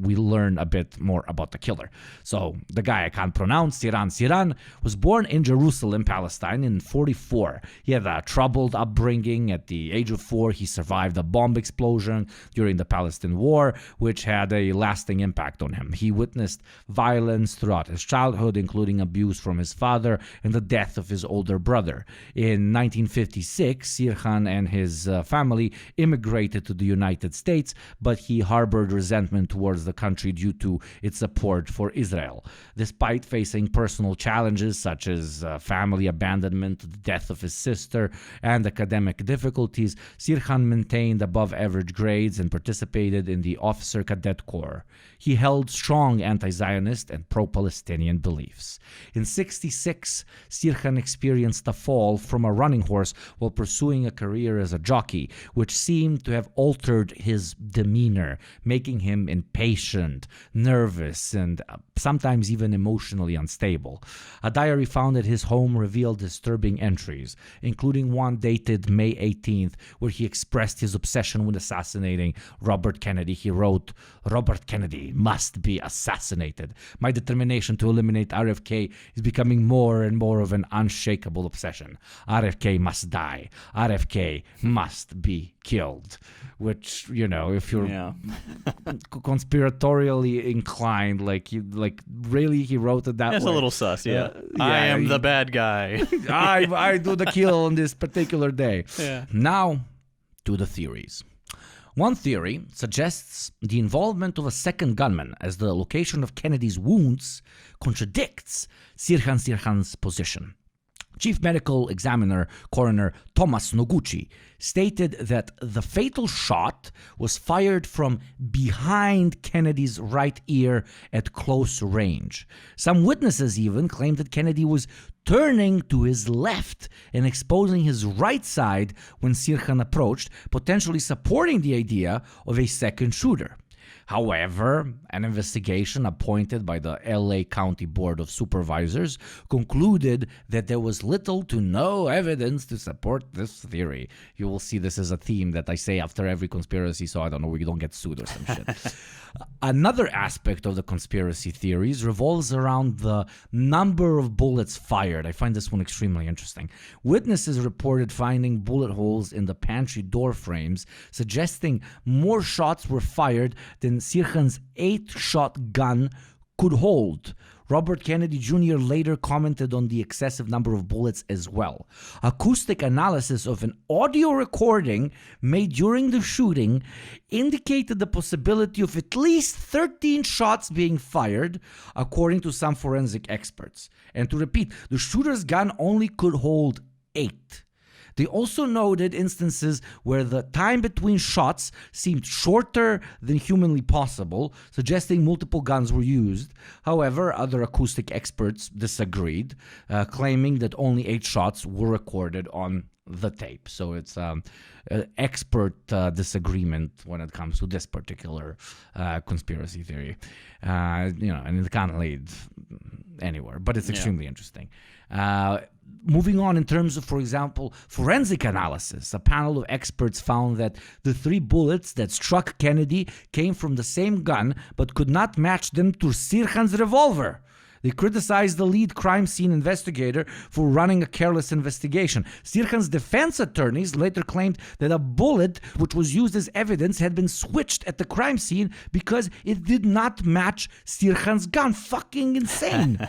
we learn a bit more about the killer. So the guy I can't pronounce, Siran, was born in Jerusalem, Palestine in 1944. He had a troubled upbringing. At the age of 4, he survived a bomb explosion during the Palestine War, which had a lasting impact on him. He witnessed violence throughout his childhood, including abuse from his father and the death of his older brother. In 1956, Sirhan and his family immigrated to the United States, but he harbored resentment towards the country due to its support for Israel. Despite facing personal challenges such as family abandonment, the death of his sister, and academic difficulties, Sirhan maintained above-average grades and participated in the Officer Cadet Corps. He held strong anti-Zionist and pro-Palestinian beliefs. In 1966, Sirhan experienced a fall from a running horse while pursuing a career as a jockey, which seemed to have altered his demeanor, making him impatient, nervous, and sometimes even emotionally unstable. A diary found at his home revealed disturbing entries, including one dated May 18th, where he expressed his obsession with assassinating Robert Kennedy. He wrote, "Robert Kennedy must be assassinated. My determination to eliminate RFK is becoming more and more of an unshakable obsession. RFK must die. RFK must be killed." Which, if you're conspiratorially inclined, really he wrote it that way. That's a little sus, yeah. I am the bad guy. I do the kill on this particular day. Yeah. Now, to the theories. One theory suggests the involvement of a second gunman as the location of Kennedy's wounds contradicts Sirhan's position. Chief Medical Examiner Coroner Thomas Noguchi stated that the fatal shot was fired from behind Kennedy's right ear at close range. Some witnesses even claimed that Kennedy was turning to his left and exposing his right side when Sirhan approached, potentially supporting the idea of a second shooter. However, an investigation appointed by the LA County Board of Supervisors concluded that there was little to no evidence to support this theory. You will see this as a theme that I say after every conspiracy, so I don't know, we don't get sued or some shit. Another aspect of the conspiracy theories revolves around the number of bullets fired. I find this one extremely interesting. Witnesses reported finding bullet holes in the pantry door frames, suggesting more shots were fired than Sirhan's 8-shot gun could hold. Robert Kennedy Jr. later commented on the excessive number of bullets as well. Acoustic analysis of an audio recording made during the shooting indicated the possibility of at least 13 shots being fired, according to some forensic experts. And to repeat, the shooter's gun only could hold 8. They also noted instances where the time between shots seemed shorter than humanly possible, suggesting multiple guns were used. However, other acoustic experts disagreed, claiming that only 8 shots were recorded on the tape. So it's expert disagreement when it comes to this particular conspiracy theory. And it can't lead anywhere, but it's extremely interesting. Moving on, in terms of, for example, forensic analysis, a panel of experts found that the 3 bullets that struck Kennedy came from the same gun, but could not match them to Sirhan's revolver. They criticized the lead crime scene investigator for running a careless investigation. Sirhan's defense attorneys later claimed that a bullet which was used as evidence had been switched at the crime scene because it did not match Sirhan's gun. Fucking insane.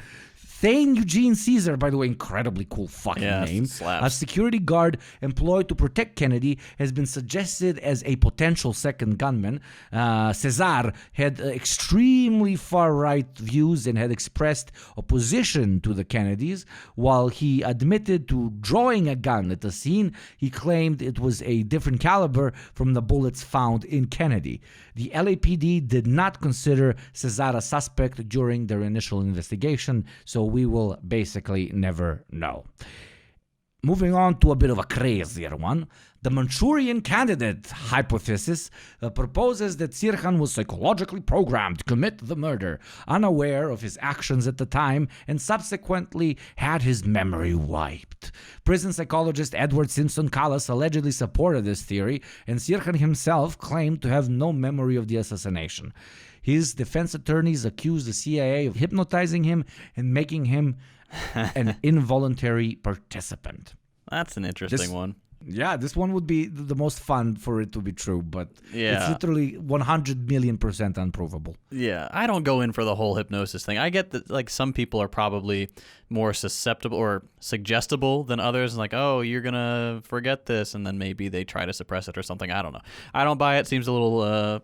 Thane Eugene Caesar, by the way, incredibly cool fucking name, a security guard employed to protect Kennedy, has been suggested as a potential second gunman. Cesar had extremely far-right views and had expressed opposition to the Kennedys. While he admitted to drawing a gun at the scene, he claimed it was a different caliber from the bullets found in Kennedy. The LAPD did not consider Cesar a suspect during their initial investigation, so we will basically never know. Moving on to a bit of a crazier one. The Manchurian candidate hypothesis proposes that Sirhan was psychologically programmed to commit the murder, unaware of his actions at the time, and subsequently had his memory wiped. Prison psychologist Edward Simpson Callas allegedly supported this theory, and Sirhan himself claimed to have no memory of the assassination. His defense attorneys accused the CIA of hypnotizing him and making him an involuntary participant. That's an interesting one. Yeah, this one would be the most fun for it to be true, but yeah. It's literally 100 million % unprovable. Yeah, I don't go in for the whole hypnosis thing. I get that, like, some people are probably more susceptible or suggestible than others. Like, oh, you're going to forget this, and then maybe they try to suppress it or something. I don't know. I don't buy it. Seems a little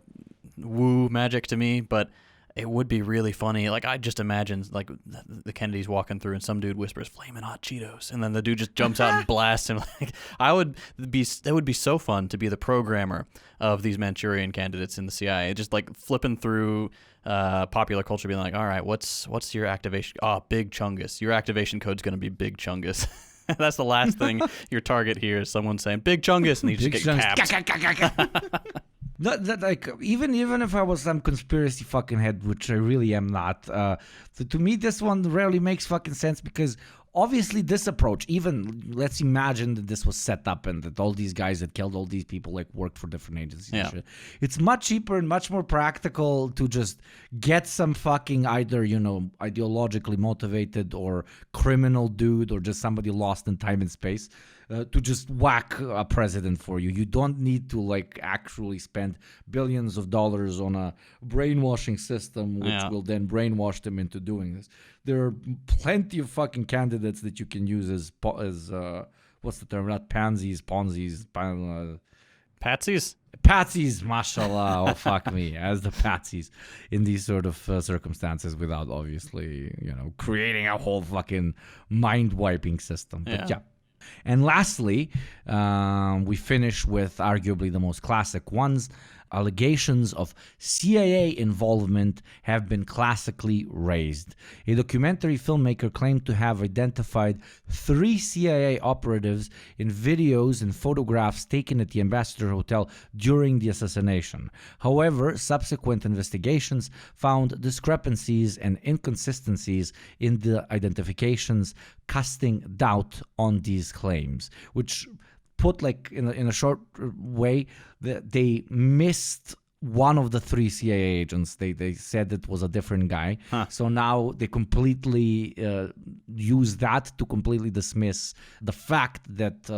woo magic to me, but it would be really funny. Like, I just imagine, like, the Kennedys walking through and some dude whispers, "Flamin' hot Cheetos," and then the dude just jumps out and blasts him. Like, it would be so fun to be the programmer of these Manchurian candidates in the CIA, just like flipping through popular culture, being like, all right, what's your activation? Oh, Big Chungus. Your activation code's going to be Big Chungus. That's the last thing your target hears, someone saying Big Chungus, and he just gets capped. Like even if I was some conspiracy fucking head, which I really am not, to me this one rarely makes fucking sense, because obviously this approach, even let's imagine that this was set up and that all these guys that killed all these people like worked for different agencies and shit. It's much cheaper and much more practical to just get some fucking either, ideologically motivated or criminal dude or just somebody lost in time and space to just whack a president for you. You don't need to like actually spend billions of dollars on a brainwashing system which will then brainwash them into doing this. There are plenty of fucking candidates that you can use as what's the term? Not pansies, ponzies, patsies? Patsies, mashallah, oh fuck me, as the patsies in these sort of circumstances without obviously, creating a whole fucking mind-wiping system. But yeah. And lastly, we finish with arguably the most classic ones. Allegations of CIA involvement have been classically raised. A documentary filmmaker claimed to have identified 3 CIA operatives in videos and photographs taken at the Ambassador Hotel during the assassination. However, subsequent investigations found discrepancies and inconsistencies in the identifications, casting doubt on these claims, which put like in a short way that they missed one of the 3 CIA agents. They said it was a different guy. So now they completely use that to completely dismiss the fact that,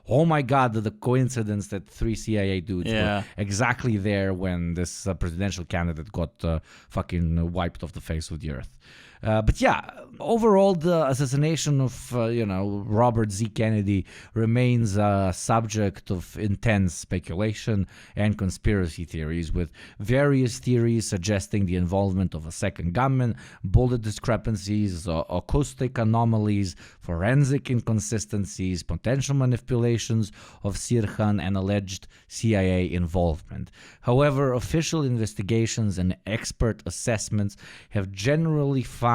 oh my God, the coincidence that 3 CIA dudes were exactly there when this presidential candidate got fucking wiped off the face of the earth. But yeah, overall, the assassination of, Robert Z. Kennedy remains a subject of intense speculation and conspiracy theories, with various theories suggesting the involvement of a second gunman, bullet discrepancies, acoustic anomalies, forensic inconsistencies, potential manipulations of Sirhan, and alleged CIA involvement. However, official investigations and expert assessments have generally found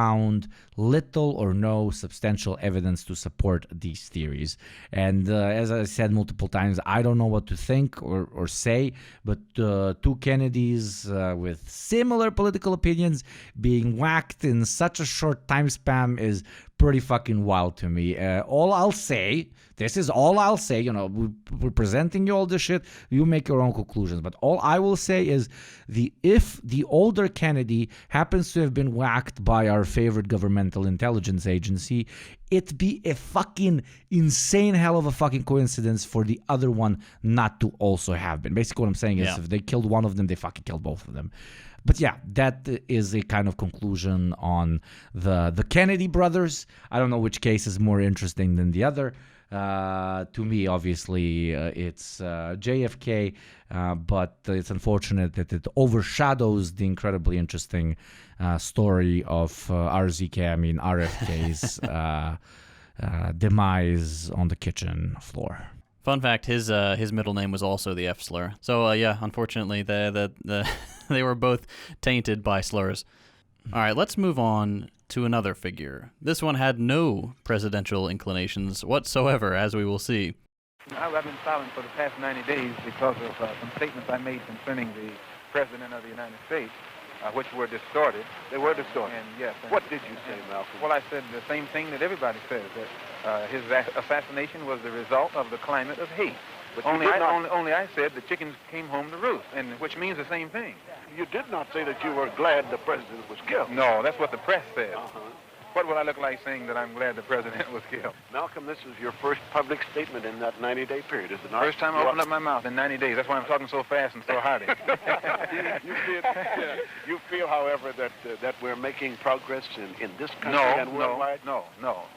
little or no substantial evidence to support these theories. And as I said multiple times, I don't know what to think or say, but 2 Kennedys with similar political opinions being whacked in such a short time span is pretty fucking wild to me. All I'll say, we're presenting you all this shit, you make your own conclusions, but all I will say is if the older Kennedy happens to have been whacked by our favorite governmental intelligence agency, it'd be a fucking insane hell of a fucking coincidence for the other one not to also have been. Basically what I'm saying is if they killed one of them, they fucking killed both of them. But yeah, that is a kind of conclusion on the Kennedy brothers. I don't know which case is more interesting than the other. To me, obviously, it's JFK, but it's unfortunate that it overshadows the incredibly interesting story of RFK's demise on the kitchen floor. Fun fact: his middle name was also the F slur. So unfortunately, they were both tainted by slurs. All right, let's move on to another figure. This one had no presidential inclinations whatsoever, as we will see. I've been silent for the past 90 days because of some statements I made concerning the President of the United States, which were distorted. They were distorted? And yes. What did you say, Malcolm? Well, I said the same thing that everybody says, that his assassination was the result of the climate of hate. But only I said the chickens came home to roost, and which means the same thing. You did not say that you were glad the president was killed. No, that's what the press said. What would I look like saying that I'm glad the president was killed? Malcolm, this is your first public statement in that 90-day period, is it not? First time I opened up my mouth in 90 days. That's why I'm talking so fast and so hearty. You feel, however, that we're making progress in this country and worldwide? No.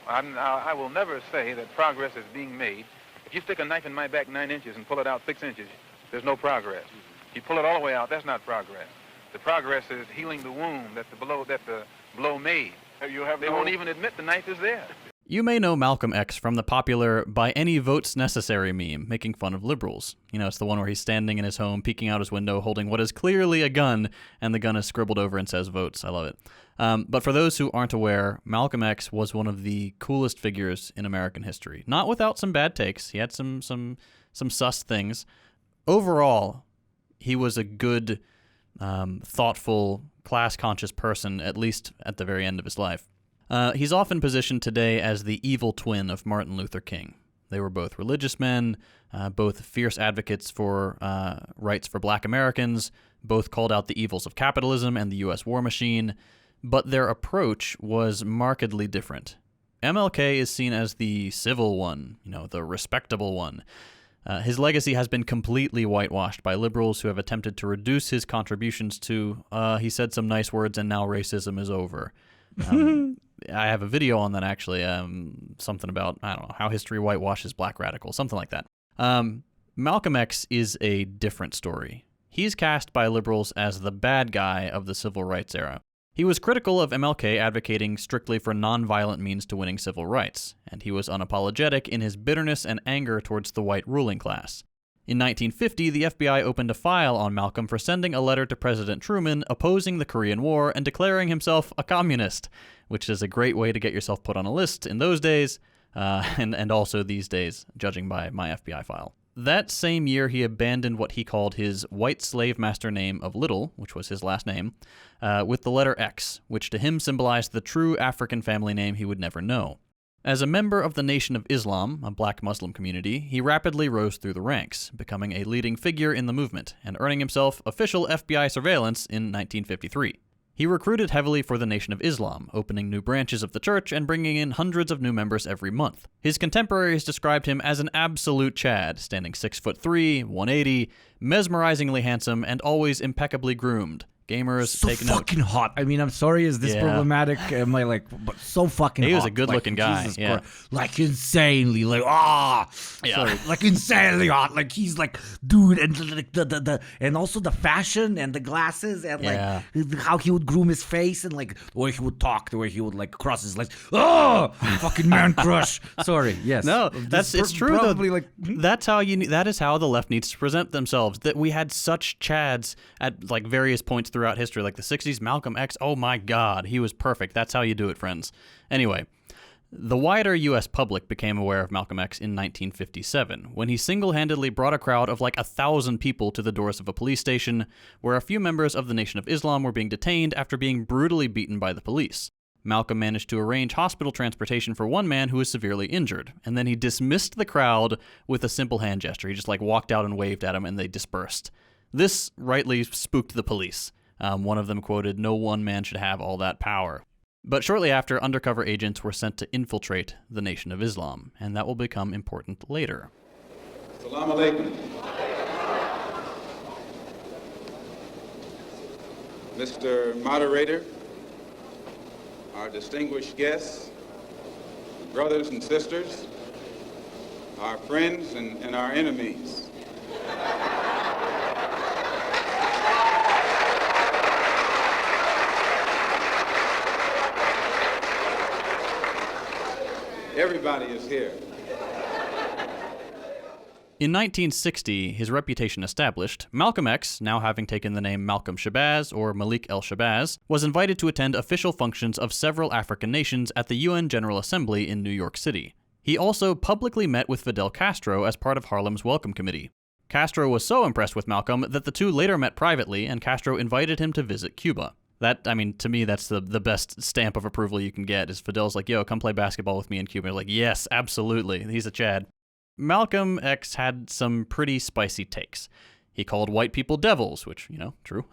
I will never say that progress is being made. If you stick a knife in my back 9 inches and pull it out 6 inches, there's no progress. If you pull it all the way out, that's not progress. The progress is healing the wound that the blow made. They won't even admit the knife is there. You may know Malcolm X from the popular "by any votes necessary" meme, making fun of liberals. You know, it's the one where he's standing in his home, peeking out his window, holding what is clearly a gun, and the gun is scribbled over and says votes. I love it. But for those who aren't aware, Malcolm X was one of the coolest figures in American history. Not without some bad takes. He had some sus things. Overall, he was a good, thoughtful, class-conscious person, at least at the very end of his life. He's often positioned today as the evil twin of Martin Luther King. They were both religious men, both fierce advocates for rights for black Americans, both called out the evils of capitalism and the U.S. war machine, but their approach was markedly different. MLK is seen as the civil one, the respectable one. His legacy has been completely whitewashed by liberals who have attempted to reduce his contributions to, he said some nice words and now racism is over. I have a video on that, actually, something about, I don't know, how history whitewashes black radicals, something like that. Malcolm X is a different story. He's cast by liberals as the bad guy of the civil rights era. He was critical of MLK advocating strictly for nonviolent means to winning civil rights, and he was unapologetic in his bitterness and anger towards the white ruling class. In 1950, the FBI opened a file on Malcolm for sending a letter to President Truman opposing the Korean War and declaring himself a communist, which is a great way to get yourself put on a list in those days, and also these days, judging by my FBI file. That same year, he abandoned what he called his white slave master name of Little, which was his last name, with the letter X, which to him symbolized the true African family name he would never know. As a member of the Nation of Islam, a black Muslim community, he rapidly rose through the ranks, becoming a leading figure in the movement and earning himself official FBI surveillance in 1953. He recruited heavily for the Nation of Islam, opening new branches of the church and bringing in hundreds of new members every month. His contemporaries described him as an absolute Chad, standing 6'3", 180, mesmerizingly handsome, and always impeccably groomed. Gamers, take note. So fucking hot. I mean, I'm sorry, is this problematic? Am I but so fucking hot. He was a good-looking guy. Jesus yeah. Christ. Like insanely, sorry, like insanely hot. Like he's like, dude, and like the and also the fashion and the glasses and like how he would groom his face and like the way he would talk, the way he would like cross his legs. Oh, fucking man crush. Sorry, yes. No, it's true though. That's how that is how the left needs to present themselves. That we had such Chads at like various points throughout history, like the 60s, Malcolm X, oh my God, he was perfect. That's how you do it, friends. Anyway, the wider U.S. public became aware of Malcolm X in 1957, when he single-handedly brought a crowd of like 1,000 people to the doors of a police station, where a few members of the Nation of Islam were being detained after being brutally beaten by the police. Malcolm managed to arrange hospital transportation for one man who was severely injured, and then he dismissed the crowd with a simple hand gesture. He just like walked out and waved at him, and they dispersed. This rightly spooked the police. One of them quoted, "No one man should have all that power." But shortly after, undercover agents were sent to infiltrate the Nation of Islam, and that will become important later. Assalamu alaikum. Mr. Moderator, our distinguished guests, brothers and sisters, our friends and our enemies. Everybody is here. In 1960, his reputation established, Malcolm X, now having taken the name Malcolm Shabazz or Malik el-Shabazz, was invited to attend official functions of several African nations at the UN General Assembly in New York City. He also publicly met with Fidel Castro as part of Harlem's Welcome Committee. Castro was so impressed with Malcolm that the two later met privately, and Castro invited him to visit Cuba. To me, that's the best stamp of approval you can get, is Fidel's like, yo, come play basketball with me in Cuba. Like, yes, absolutely. He's a Chad. Malcolm X had some pretty spicy takes. He called white people devils, which, true.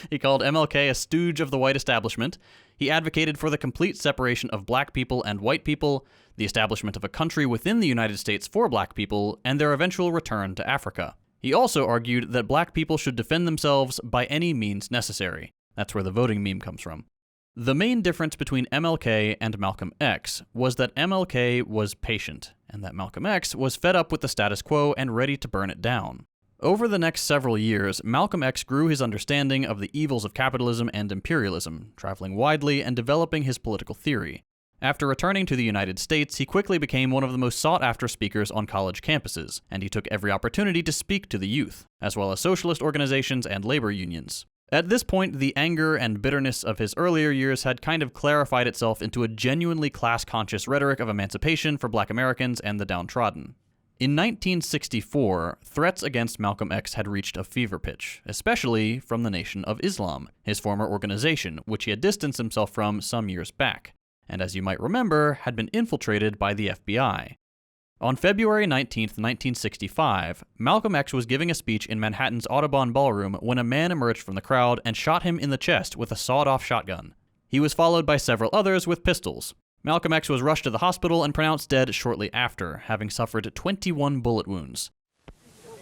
He called MLK a stooge of the white establishment. He advocated for the complete separation of black people and white people, the establishment of a country within the United States for black people, and their eventual return to Africa. He also argued that black people should defend themselves by any means necessary. That's where the voting meme comes from. The main difference between MLK and Malcolm X was that MLK was patient, and that Malcolm X was fed up with the status quo and ready to burn it down. Over the next several years, Malcolm X grew his understanding of the evils of capitalism and imperialism, traveling widely and developing his political theory. After returning to the United States, he quickly became one of the most sought-after speakers on college campuses, and he took every opportunity to speak to the youth, as well as socialist organizations and labor unions. At this point, the anger and bitterness of his earlier years had kind of clarified itself into a genuinely class-conscious rhetoric of emancipation for black Americans and the downtrodden. In 1964, threats against Malcolm X had reached a fever pitch, especially from the Nation of Islam, his former organization, which he had distanced himself from some years back, and as you might remember, had been infiltrated by the FBI. On February 19, 1965, Malcolm X was giving a speech in Manhattan's Audubon Ballroom when a man emerged from the crowd and shot him in the chest with a sawed-off shotgun. He was followed by several others with pistols. Malcolm X was rushed to the hospital and pronounced dead shortly after, having suffered 21 bullet wounds.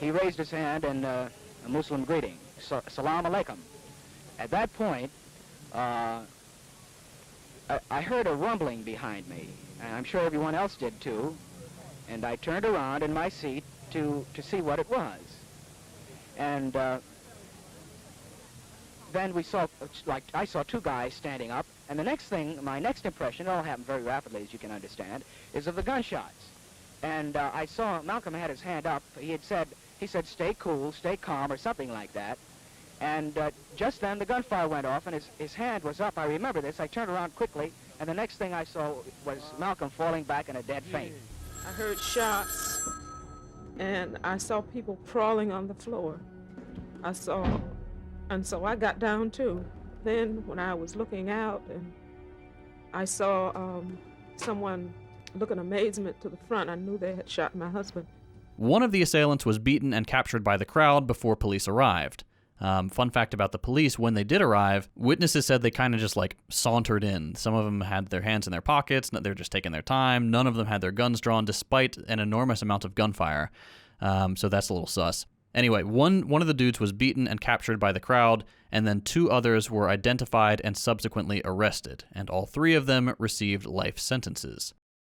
He raised his hand in a Muslim greeting, Salam Alaikum. At that point, I heard a rumbling behind me, and I'm sure everyone else did too. And I turned around in my seat to see what it was. And then I saw two guys standing up. And the next thing, my next impression, it all happened very rapidly, as you can understand, is of the gunshots. And I saw Malcolm had his hand up. He said, stay cool, stay calm, or something like that. And just then the gunfire went off, and his hand was up. I remember this. I turned around quickly, and the next thing I saw was Malcolm falling back in a dead faint. I heard shots, and I saw people crawling on the floor. And so I got down too. Then when I was looking out, and I saw someone look in amazement to the front, I knew they had shot my husband. One of the assailants was beaten and captured by the crowd before police arrived. Fun fact about the police, when they did arrive, witnesses said they kind of just sauntered in. Some of them had their hands in their pockets, they're just taking their time. None of them had their guns drawn despite an enormous amount of gunfire. So that's a little sus. Anyway, one of the dudes was beaten and captured by the crowd, and then two others were identified and subsequently arrested, and all three of them received life sentences.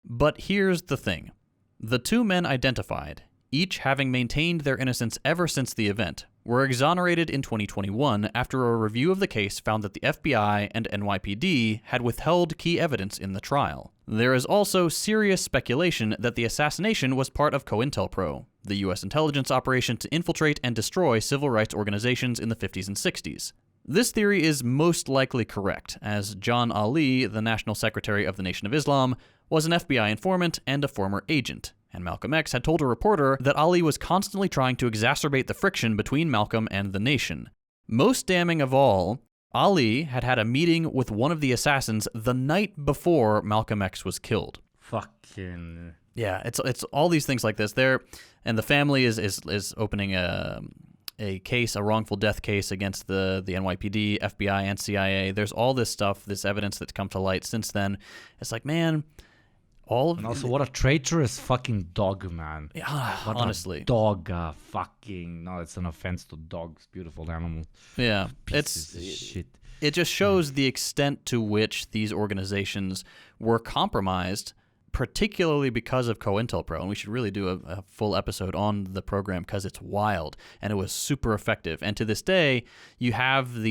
But here's the thing. The two men identified, each having maintained their innocence ever since the event, were exonerated in 2021 after a review of the case found that the FBI and NYPD had withheld key evidence in the trial. There is also serious speculation that the assassination was part of COINTELPRO, the U.S. intelligence operation to infiltrate and destroy civil rights organizations in the 50s and 60s. This theory is most likely correct, as John Ali, the National Secretary of the Nation of Islam, was an FBI informant and a former agent, and Malcolm X had told a reporter that Ali was constantly trying to exacerbate the friction between Malcolm and the nation. Most damning of all, Ali had had a meeting with one of the assassins the night before Malcolm X was killed. Fucking... Yeah, it's all these things like this. And the family is opening a case, a wrongful death case against the NYPD, FBI, and CIA. There's all this stuff, this evidence that's come to light since then. It's like, man... And also, what a traitorous fucking dog, man. Yeah, what honestly. A dog, fucking... No, it's an offense to dogs. Beautiful animal. Yeah, Pieces of shit. It just shows the extent to which these organizations were compromised particularly because of COINTELPRO, and we should really do a full episode on the program because it's wild, and it was super effective. And to this day, you have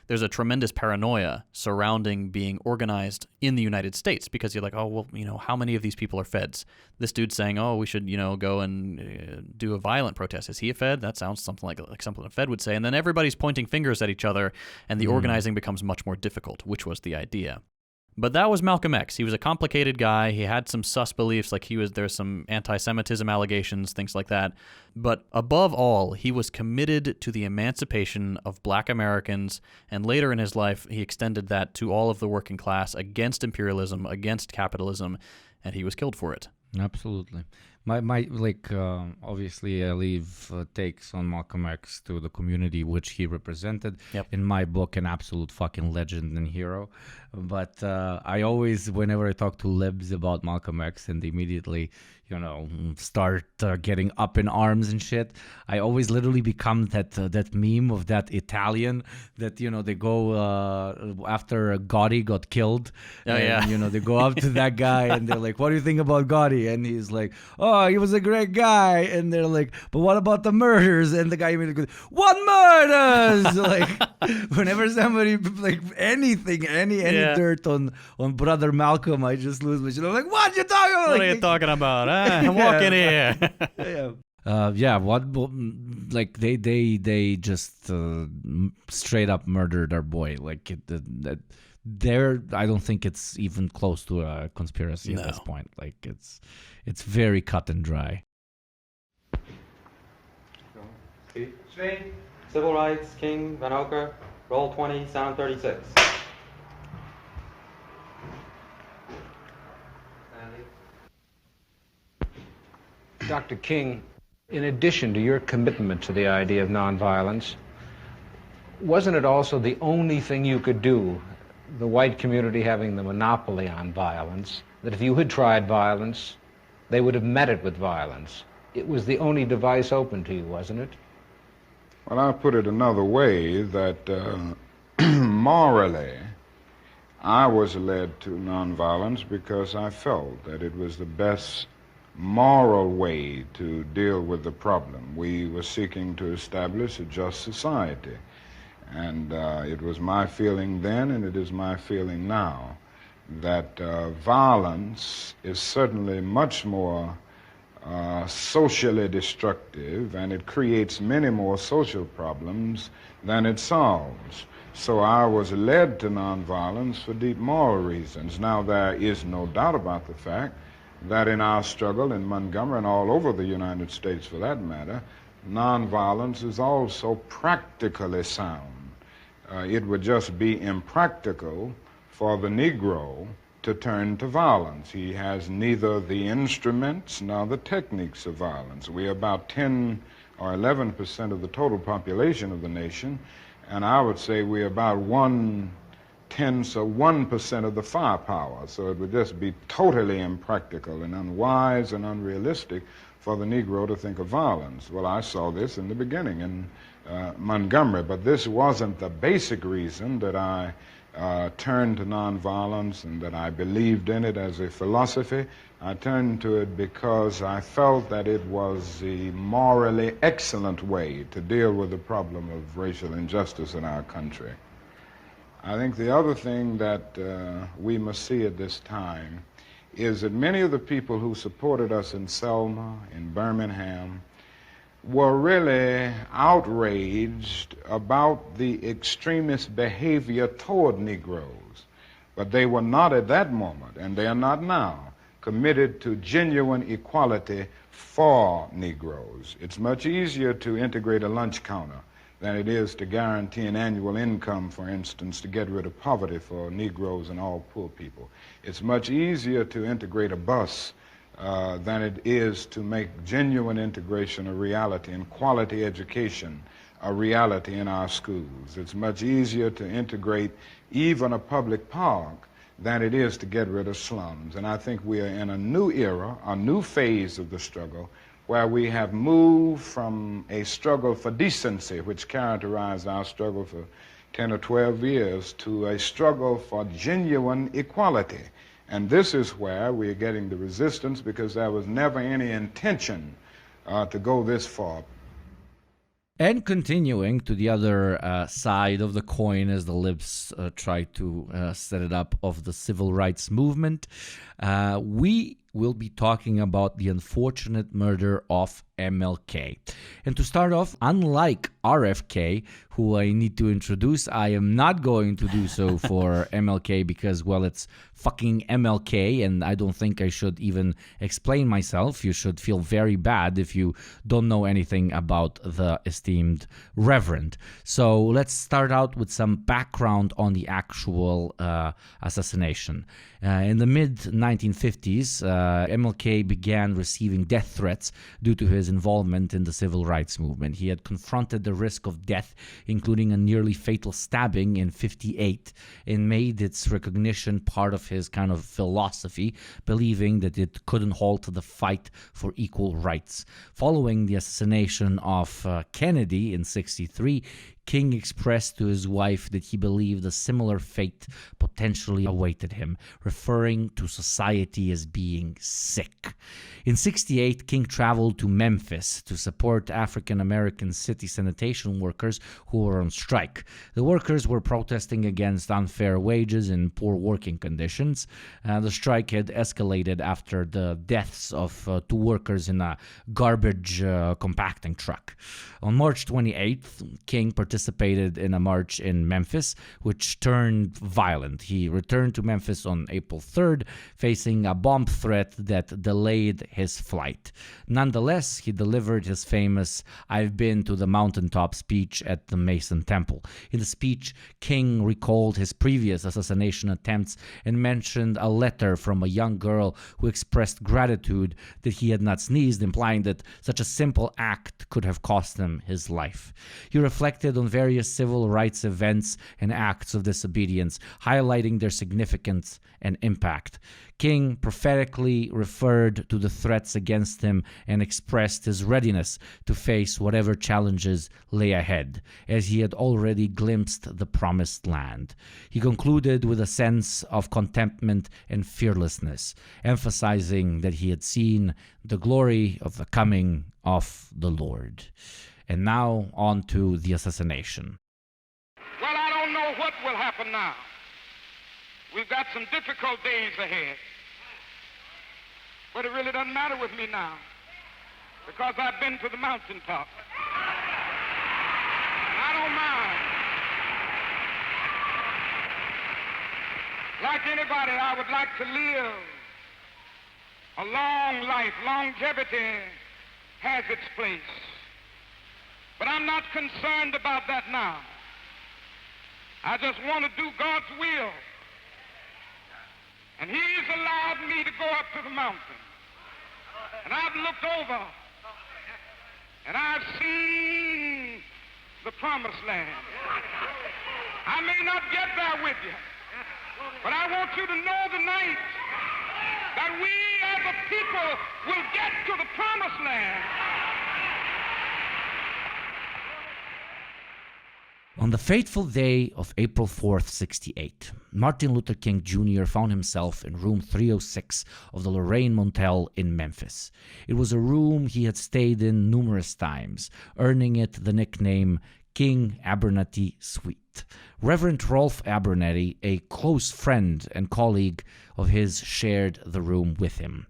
there's a tremendous paranoia surrounding being organized in the United States because you're like, oh, well, how many of these people are feds? This dude's saying, oh, we should, go and do a violent protest. Is he a fed? That sounds something like something a fed would say. And then everybody's pointing fingers at each other, and the organizing becomes much more difficult, which was the idea. But that was Malcolm X. He was a complicated guy. He had some sus beliefs, like there's some anti-Semitism allegations, things like that. But above all, he was committed to the emancipation of black Americans, and later in his life, he extended that to all of the working class against imperialism, against capitalism, and he was killed for it. Absolutely. Obviously I leave takes on Malcolm X to the community which he represented. Yep. In my book, an absolute fucking legend and hero. But I always, whenever I talk to libs about Malcolm X and immediately, start getting up in arms and shit, I always literally become that meme of that Italian that, they go after Gotti got killed. Oh, and, yeah. They go up to that guy and they're like, what do you think about Gotti? And he's like, oh, he was a great guy. And they're like, but what about the murders? And the guy immediately goes, what murders? Like, whenever somebody, like, anything, any dirt on brother Malcolm, I just lose my shit. I'm like, what you talking about? What are you talking about? I'm walking here. They just straight up murdered our boy. Like I don't think it's even close to a conspiracy at this point. Like it's very cut and dry. Straight, civil rights, King, Van Oker, roll 20, sound 36. Dr. King, in addition to your commitment to the idea of nonviolence, wasn't it also the only thing you could do, the white community having the monopoly on violence, that if you had tried violence, they would have met it with violence? It was the only device open to you, wasn't it? Well, I'll put it another way, that morally, I was led to nonviolence because I felt that it was the best moral way to deal with the problem. We were seeking to establish a just society. And it was my feeling then, and it is my feeling now, that violence is certainly much more socially destructive, and it creates many more social problems than it solves. So I was led to nonviolence for deep moral reasons. Now, there is no doubt about the fact that in our struggle in Montgomery and all over the United States for that matter, nonviolence is also practically sound. It would just be impractical for the Negro to turn to violence. He has neither the instruments nor the techniques of violence. We are about 10 or 11% of the total population of the nation, and I would say we're about 1/10 of the firepower. So it would just be totally impractical and unwise and unrealistic for the Negro to think of violence. Well, I saw this in the beginning in Montgomery, but this wasn't the basic reason that I turned to nonviolence and that I believed in it as a philosophy. I turned to it because I felt that it was the morally excellent way to deal with the problem of racial injustice in our country. I think the other thing that we must see at this time is that many of the people who supported us in Selma, in Birmingham, were really outraged about the extremist behavior toward Negroes. But they were not at that moment, and they are not now, committed to genuine equality for Negroes. It's much easier to integrate a lunch counter than it is to guarantee an annual income, for instance, to get rid of poverty for Negroes and all poor people. It's much easier to integrate a bus than it is to make genuine integration a reality and quality education a reality in our schools. It's much easier to integrate even a public park than it is to get rid of slums. And I think we are in a new era, a new phase of the struggle, where we have moved from a struggle for decency, which characterized our struggle for 10 or 12 years, to a struggle for genuine equality. And this is where we're getting the resistance, because there was never any intention to go this far. And continuing to the other side of the coin, as the libs try to set it up, of the civil rights movement, we will be talking about the unfortunate murder of MLK. And to start off, unlike RFK, who I need to introduce, I am not going to do so for MLK because, well, it's fucking MLK, and I don't think I should even explain myself. You should feel very bad if you don't know anything about the esteemed Reverend. So let's start out with some background on the actual assassination. In the mid-1950s, MLK began receiving death threats due to his involvement in the civil rights movement. He had confronted the risk of death, including a nearly fatal stabbing in '58, and made its recognition part of his kind of philosophy, believing that it couldn't halt the fight for equal rights. Following the assassination of Kennedy in '63, King expressed to his wife that he believed a similar fate potentially awaited him, referring to society as being sick. In '68, King traveled to Memphis to support African-American city sanitation workers who were on strike. The workers were protesting against unfair wages and poor working conditions. The strike had escalated after the deaths of two workers in a garbage compacting truck. On March 28th, King participated in a march in Memphis, which turned violent. He returned to Memphis on April 3rd, facing a bomb threat that delayed his flight. Nonetheless, he delivered his famous "I've been to the mountaintop" speech at the Mason Temple. In the speech, King recalled his previous assassination attempts and mentioned a letter from a young girl who expressed gratitude that he had not sneezed, implying that such a simple act could have cost him his life. He reflected on various civil rights events and acts of disobedience, highlighting their significance and impact. King prophetically referred to the threats against him and expressed his readiness to face whatever challenges lay ahead, as he had already glimpsed the promised land. He concluded with a sense of contentment and fearlessness, emphasizing that he had seen the glory of the coming of the Lord. And now on to the assassination. Well, I don't know what will happen now. We've got some difficult days ahead. But it really doesn't matter with me now, because I've been to the mountaintop. I don't mind. Like anybody, I would like to live a long life. Longevity has its place. But I'm not concerned about that now. I just want to do God's will. And He's allowed me to go up to the mountain. And I've looked over, and I've seen the promised land. I may not get there with you, but I want you to know tonight that we as a people will get to the promised land. On the fateful day of April 4th, '68, Martin Luther King Jr. found himself in room 306 of the Lorraine Motel in Memphis. It was a room he had stayed in numerous times, earning it the nickname King Abernathy Suite. Reverend Rolf Abernathy, a close friend and colleague of his, shared the room with him.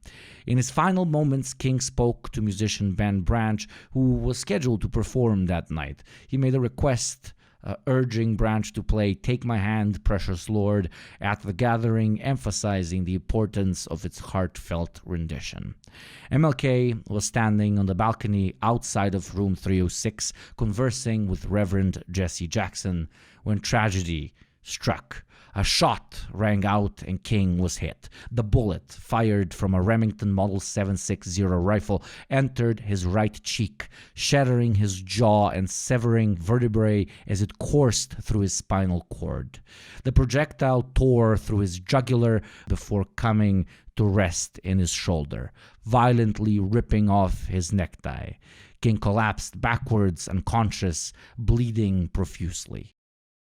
In his final moments, King spoke to musician Ben Branch, who was scheduled to perform that night. He made a request urging Branch to play "Take My Hand, Precious Lord" at the gathering, emphasizing the importance of its heartfelt rendition. MLK was standing on the balcony outside of room 306, conversing with Reverend Jesse Jackson, when tragedy struck. A shot rang out and King was hit. The bullet, fired from a Remington Model 760 rifle, entered his right cheek, shattering his jaw and severing vertebrae as it coursed through his spinal cord. The projectile tore through his jugular before coming to rest in his shoulder, violently ripping off his necktie. King collapsed backwards, unconscious, bleeding profusely.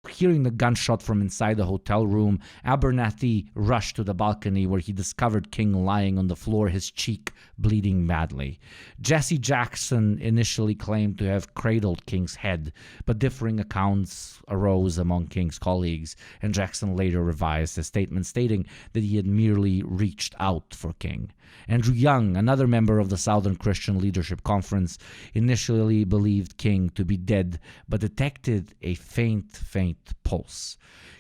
Hearing the gunshot from inside the hotel room, Abernathy rushed to the balcony where he discovered King lying on the floor, his cheek bleeding badly. Jesse Jackson initially claimed to have cradled King's head, but differing accounts arose among King's colleagues, and Jackson later revised his statement stating that he had merely reached out for King. Andrew Young, another member of the Southern Christian Leadership Conference, initially believed King to be dead, but detected a faint pulse.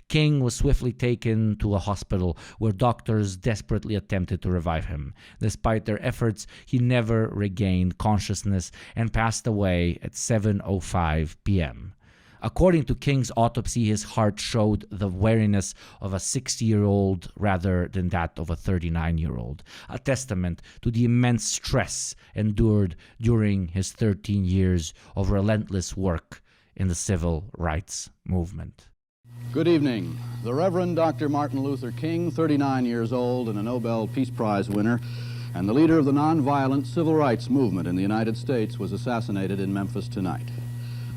King was swiftly taken to a hospital where doctors desperately attempted to revive him. Despite their efforts, he never regained consciousness and passed away at 7:05 p.m. According to King's autopsy, his heart showed the weariness of a 60-year-old rather than that of a 39-year-old, a testament to the immense stress endured during his 13 years of relentless work in the civil rights movement. Good evening. The Reverend Dr. Martin Luther King, 39 years old and a Nobel Peace Prize winner, and the leader of the nonviolent civil rights movement in the United States, was assassinated in Memphis tonight.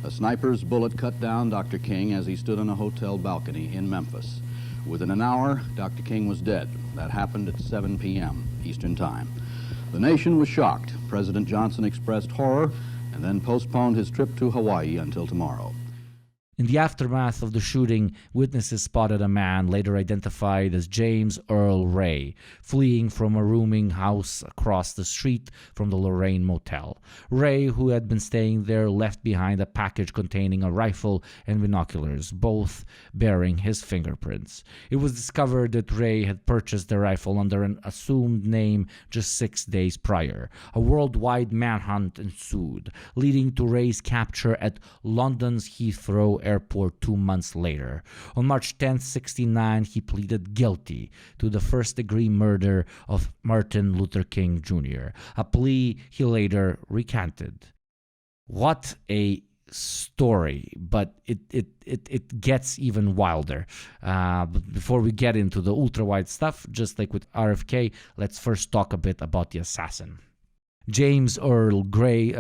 A sniper's bullet cut down Dr. King as he stood on a hotel balcony in Memphis. Within an hour, Dr. King was dead. That happened at 7 p.m. Eastern Time. The nation was shocked. President Johnson expressed horror and then postponed his trip to Hawaii until tomorrow. In the aftermath of the shooting, witnesses spotted a man later identified as James Earl Ray, fleeing from a rooming house across the street from the Lorraine Motel. Ray, who had been staying there, left behind a package containing a rifle and binoculars, both bearing his fingerprints. It was discovered that Ray had purchased the rifle under an assumed name just 6 days prior. A worldwide manhunt ensued, leading to Ray's capture at London's Heathrow Airport 2 months later. On March 10, 1969, he pleaded guilty to the first-degree murder of Martin Luther King Jr., a plea he later recanted. What a story, but it gets even wilder. But before we get into the ultra-wide stuff, just like with RFK, let's first talk a bit about the assassin. James Earl Ray,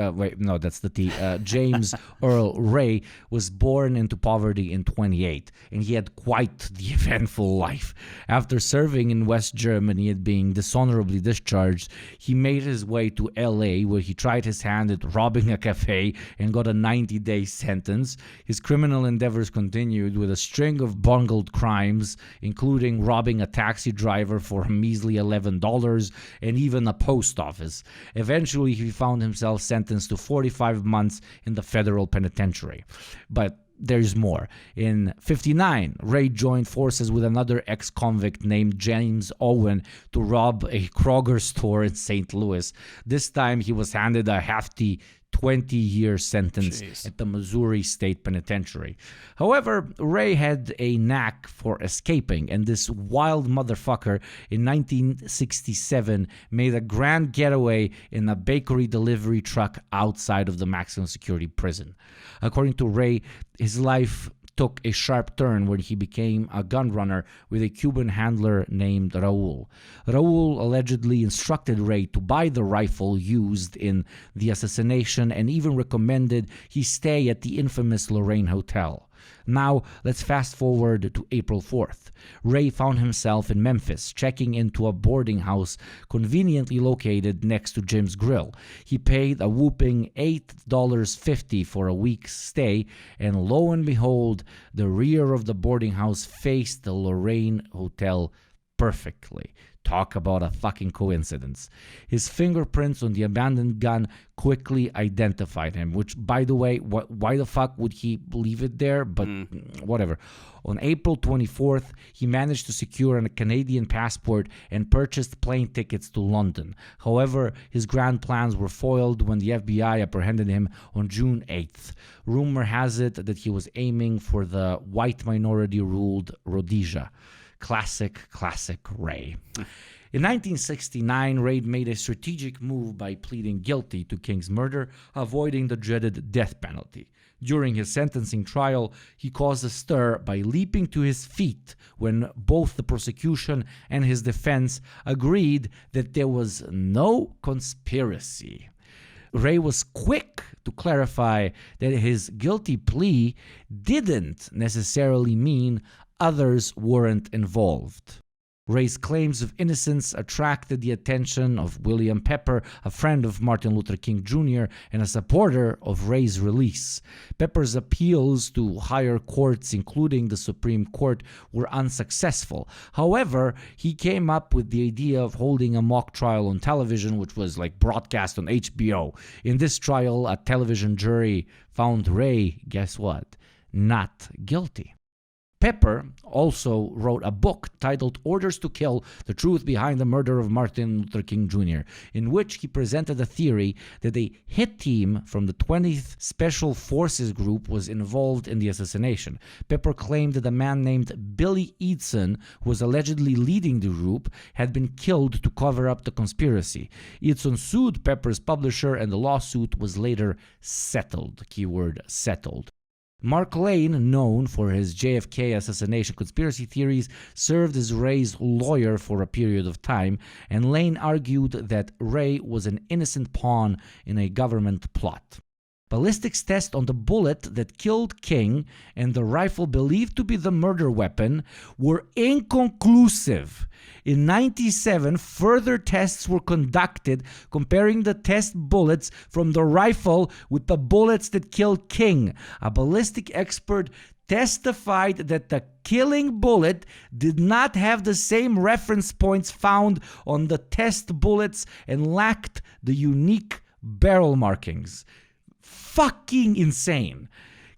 James Earl Ray was born into poverty in 1928, and he had quite the eventful life. After serving in West Germany and being dishonorably discharged, he made his way to LA, where he tried his hand at robbing a cafe and got a 90-day sentence. His criminal endeavors continued with a string of bungled crimes, including robbing a taxi driver for a measly $11 and even a post office. Eventually, he found himself sentenced to 45 months in the federal penitentiary. But there's more. In 1959, Ray joined forces with another ex-convict named James Owen to rob a Kroger store in St. Louis. This time, he was handed a hefty 20-year sentence at the Missouri State Penitentiary. However, Ray had a knack for escaping, and this wild motherfucker in 1967 made a grand getaway in a bakery delivery truck outside of the maximum security prison. According to Ray, his life took a sharp turn when he became a gun runner with a Cuban handler named Raul. Raul allegedly instructed Ray to buy the rifle used in the assassination and even recommended he stay at the infamous Lorraine Hotel. Now, let's fast forward to April 4th. Ray found himself in Memphis, checking into a boarding house conveniently located next to Jim's Grill. He paid a whooping $8.50 for a week's stay, and lo and behold, the rear of the boarding house faced the Lorraine Hotel perfectly. Talk about a fucking coincidence. His fingerprints on the abandoned gun quickly identified him, which, by the way, why the fuck would he leave it there? But whatever. On April 24th, he managed to secure a Canadian passport and purchased plane tickets to London. However, his grand plans were foiled when the FBI apprehended him on June 8th. Rumor has it that he was aiming for the white minority-ruled Rhodesia. Classic Ray. In 1969, Ray made a strategic move by pleading guilty to King's murder, avoiding the dreaded death penalty. During his sentencing trial, he caused a stir by leaping to his feet when both the prosecution and his defense agreed that there was no conspiracy. Ray was quick to clarify that his guilty plea didn't necessarily mean others weren't involved. Ray's claims of innocence attracted the attention of William Pepper, a friend of Martin Luther King Jr. and a supporter of Ray's release. Pepper's appeals to higher courts, including the Supreme Court, were unsuccessful. However, he came up with the idea of holding a mock trial on television, which was broadcast on HBO. In this trial, a television jury found Ray, guess what? Not guilty. Pepper also wrote a book titled Orders to Kill: The Truth Behind the Murder of Martin Luther King Jr., in which he presented a theory that a hit team from the 20th Special Forces Group was involved in the assassination. Pepper claimed that a man named Billy Eidson, who was allegedly leading the group, had been killed to cover up the conspiracy. Eidson sued Pepper's publisher, and the lawsuit was later settled. Keyword settled. Mark Lane, known for his JFK assassination conspiracy theories, served as Ray's lawyer for a period of time, and Lane argued that Ray was an innocent pawn in a government plot. Ballistics tests on the bullet that killed King and the rifle believed to be the murder weapon were inconclusive. In 1997, further tests were conducted comparing the test bullets from the rifle with the bullets that killed King. A ballistic expert testified that the killing bullet did not have the same reference points found on the test bullets and lacked the unique barrel markings. Fucking insane.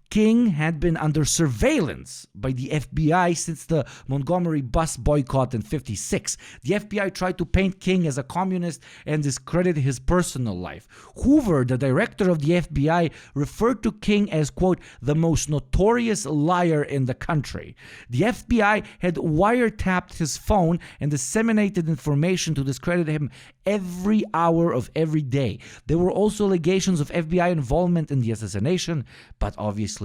King had been under surveillance by the FBI since the Montgomery bus boycott in '56. The FBI tried to paint King as a communist and discredit his personal life. Hoover, the director of the FBI, referred to King as, quote, the most notorious liar in the country. The FBI had wiretapped his phone and disseminated information to discredit him every hour of every day. There were also allegations of FBI involvement in the assassination, but obviously,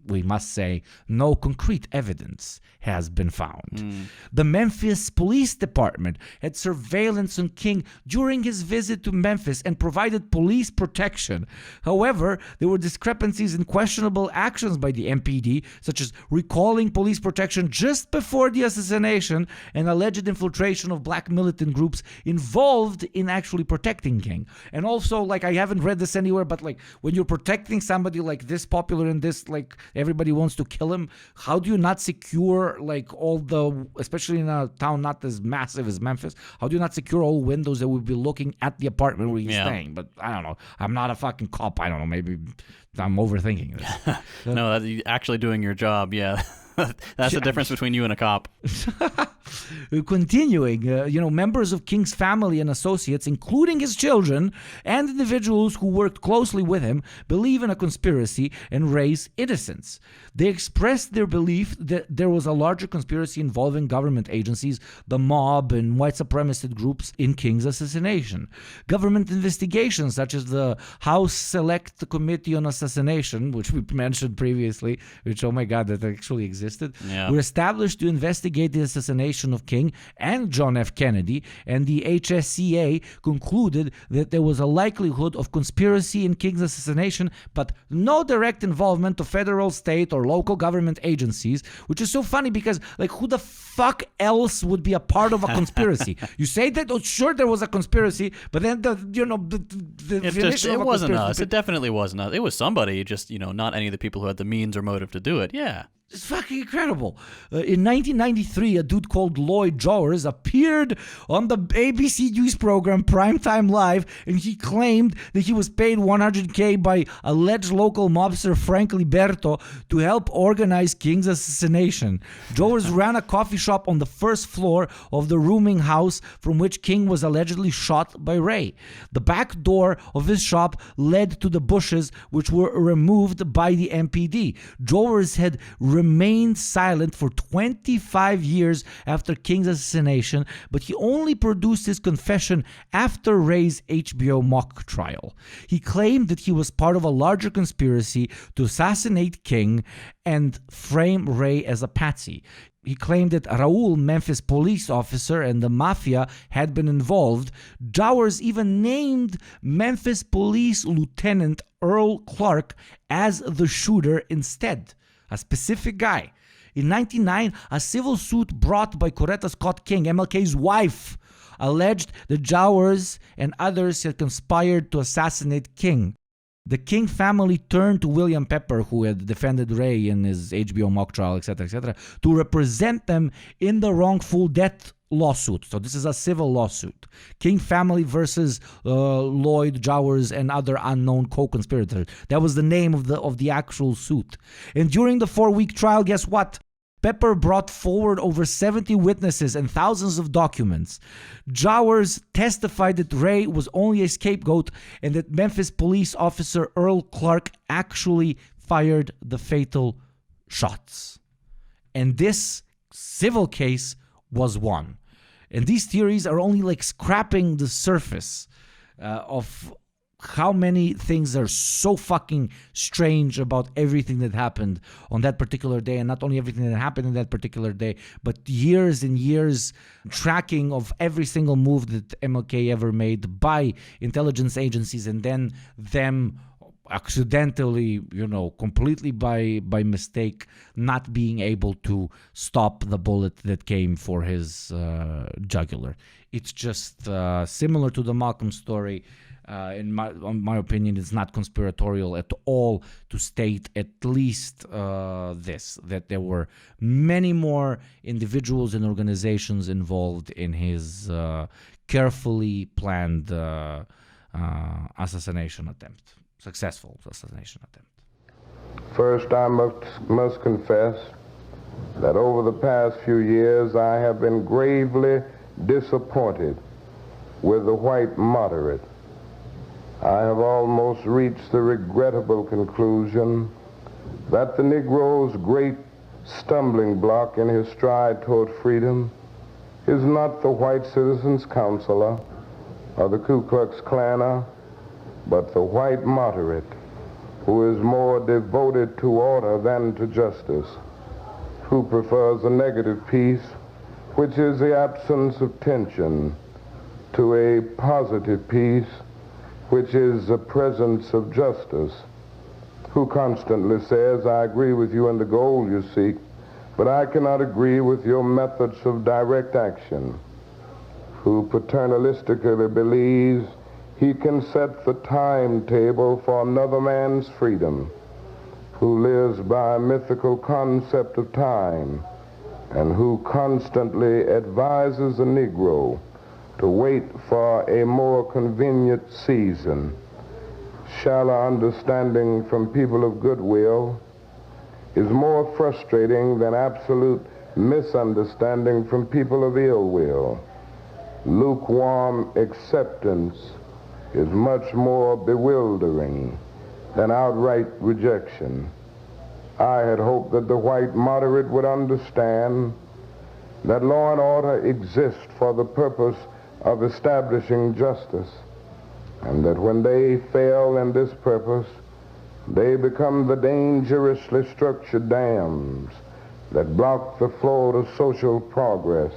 we must say, no concrete evidence has been found. The Memphis Police Department had surveillance on King during his visit to Memphis and provided police protection. However, there were discrepancies in questionable actions by the MPD, such as recalling police protection just before the assassination and alleged infiltration of black militant groups involved in actually protecting King. And also, I haven't read this anywhere, but when you're protecting somebody this popular in this, everybody wants to kill him, how do you not secure all the, especially in a town not as massive as Memphis, how do you not secure all windows that would be looking at the apartment where he's staying? But I don't know. I'm not a fucking cop. I don't know. Maybe I'm overthinking this. No, that's actually doing your job. Yeah. That's the difference between you and a cop. Continuing, members of King's family and associates, including his children and individuals who worked closely with him, believe in a conspiracy and Ray's innocence. They expressed their belief that there was a larger conspiracy involving government agencies, the mob, and white supremacist groups in King's assassination. Government investigations, such as the House Select Committee on Assassination, which we mentioned previously, which, oh my God, that actually existed, were established to investigate the assassination of King and John F. Kennedy, and the HSCA concluded that there was a likelihood of conspiracy in King's assassination, but no direct involvement of federal, state, or local government agencies, which is so funny because, who the fuck else would be a part of a conspiracy? You say that, sure, there was a conspiracy, but then it wasn't us. It definitely wasn't us. It was somebody, just, not any of the people who had the means or motive to do it. Yeah. It's fucking incredible. In 1993, a dude called Lloyd Jowers appeared on the ABC News program Primetime Live, and he claimed that he was paid $100K by alleged local mobster Frank Liberto to help organize King's assassination. Jowers ran a coffee shop on the first floor of the rooming house from which King was allegedly shot by Ray. The back door of his shop led to the bushes, which were removed by the MPD. Jowers had remained silent for 25 years after King's assassination, but he only produced his confession after Ray's HBO mock trial. He claimed that he was part of a larger conspiracy to assassinate King and frame Ray as a patsy. he claimed that Raul, Memphis police officer, and the mafia had been involved. Jowers even named Memphis police lieutenant Earl Clark as the shooter instead, a specific guy. In 1999, a civil suit brought by Coretta Scott King, MLK's wife, alleged that Jowers and others had conspired to assassinate King. The King family turned to William Pepper, who had defended Ray in his HBO mock trial, etc., to represent them in the wrongful death lawsuit. So this is a civil lawsuit. King family versus Lloyd, Jowers, and other unknown co-conspirators. That was the name of the actual suit. And during the 4-week trial, guess what? Pepper brought forward over 70 witnesses and thousands of documents. Jowers testified that Ray was only a scapegoat and that Memphis police officer Earl Clark actually fired the fatal shots. And this civil case was won. And these theories are only like scrapping the surface of how many things are so fucking strange about everything that happened on that particular day. And not only everything that happened in that particular day, but years and years tracking of every single move that MLK ever made by intelligence agencies, and then them accidentally, completely by mistake, not being able to stop the bullet that came for his jugular. It's just similar to the Malcolm story. In my opinion, it's not conspiratorial at all to state at least that there were many more individuals and organizations involved in his carefully planned assassination attempt, successful assassination attempt. First, I must confess that over the past few years, I have been gravely disappointed with the white moderate. I have almost reached the regrettable conclusion that the Negro's great stumbling block in his stride toward freedom is not the white citizens' counselor or the Ku Klux Klaner, but the white moderate who is more devoted to order than to justice, who prefers a negative peace, which is the absence of tension, to a positive peace, which is the presence of justice, who constantly says, I agree with you in the goal you seek, but I cannot agree with your methods of direct action, who paternalistically believes he can set the timetable for another man's freedom, who lives by a mythical concept of time, and who constantly advises the Negro to wait for a more convenient season. Shallow understanding from people of goodwill is more frustrating than absolute misunderstanding from people of ill will. Lukewarm acceptance is much more bewildering than outright rejection. I had hoped that the white moderate would understand that law and order exist for the purpose of establishing justice, and that when they fail in this purpose, they become the dangerously structured dams that block the flow of social progress.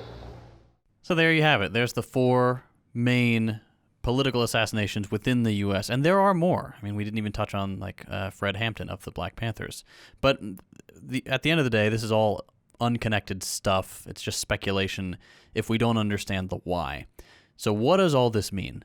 So there you have it. There's the 4 main political assassinations within the U.S., and there are more. I mean, we didn't even touch on Fred Hampton of the Black Panthers. But at the end of the day, this is all unconnected stuff. It's just speculation if we don't understand the why. So what does all this mean?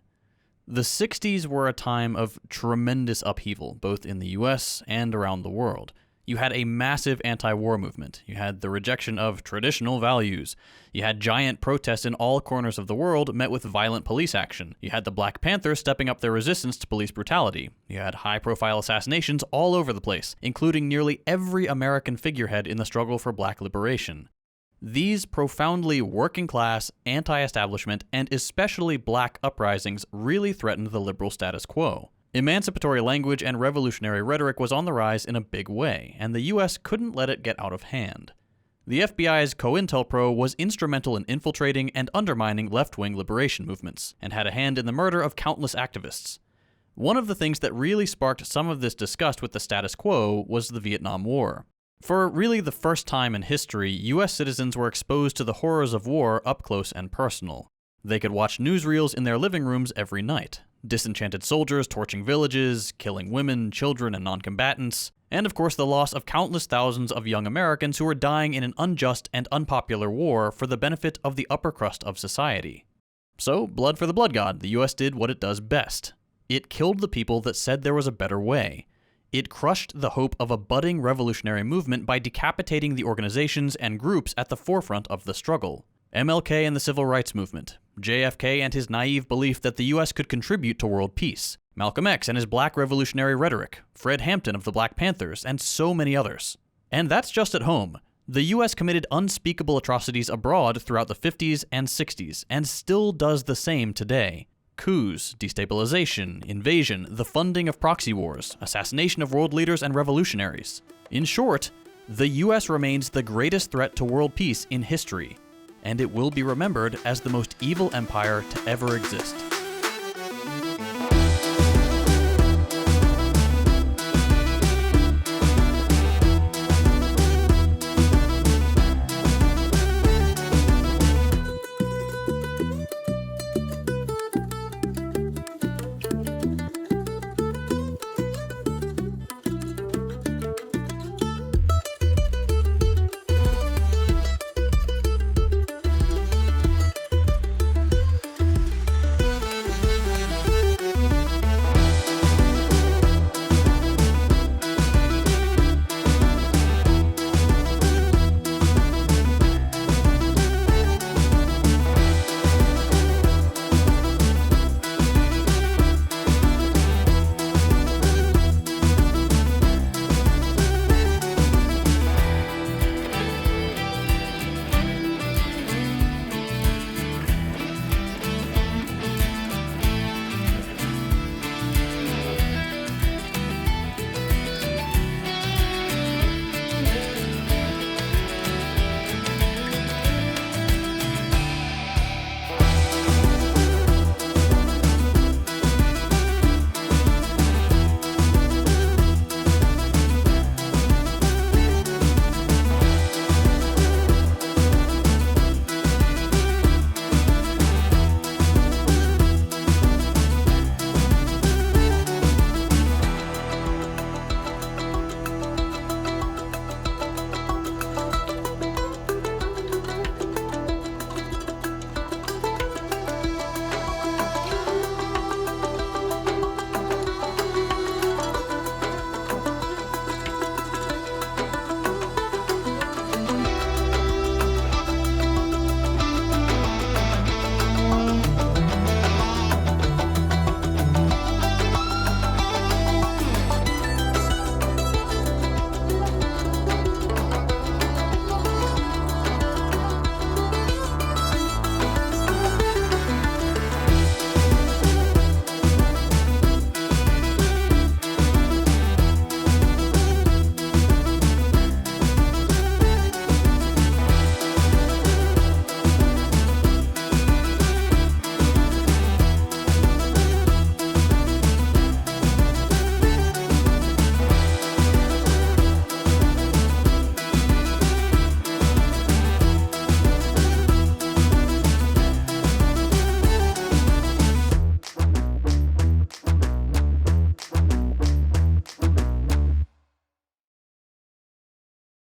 The 60s were a time of tremendous upheaval, both in the US and around the world. You had a massive anti-war movement. You had the rejection of traditional values. You had giant protests in all corners of the world met with violent police action. You had the Black Panthers stepping up their resistance to police brutality. You had high-profile assassinations all over the place, including nearly every American figurehead in the struggle for black liberation. These profoundly working-class, anti-establishment, and especially black uprisings really threatened the liberal status quo. Emancipatory language and revolutionary rhetoric was on the rise in a big way, and the US couldn't let it get out of hand. The FBI's COINTELPRO was instrumental in infiltrating and undermining left-wing liberation movements, and had a hand in the murder of countless activists. One of the things that really sparked some of this disgust with the status quo was the Vietnam War. For really the first time in history, US citizens were exposed to the horrors of war up close and personal. They could watch newsreels in their living rooms every night. Disenchanted soldiers torching villages, killing women, children, and non-combatants, and of course the loss of countless thousands of young Americans who were dying in an unjust and unpopular war for the benefit of the upper crust of society. So, blood for the blood god, the US did what it does best. It killed the people that said there was a better way. It crushed the hope of a budding revolutionary movement by decapitating the organizations and groups at the forefront of the struggle. MLK and the Civil Rights Movement, JFK and his naive belief that the US could contribute to world peace, Malcolm X and his black revolutionary rhetoric, Fred Hampton of the Black Panthers, and so many others. And that's just at home. The US committed unspeakable atrocities abroad throughout the 50s and 60s, and still does the same today. Coups, destabilization, invasion, the funding of proxy wars, assassination of world leaders and revolutionaries. In short, the US remains the greatest threat to world peace in history, and it will be remembered as the most evil empire to ever exist.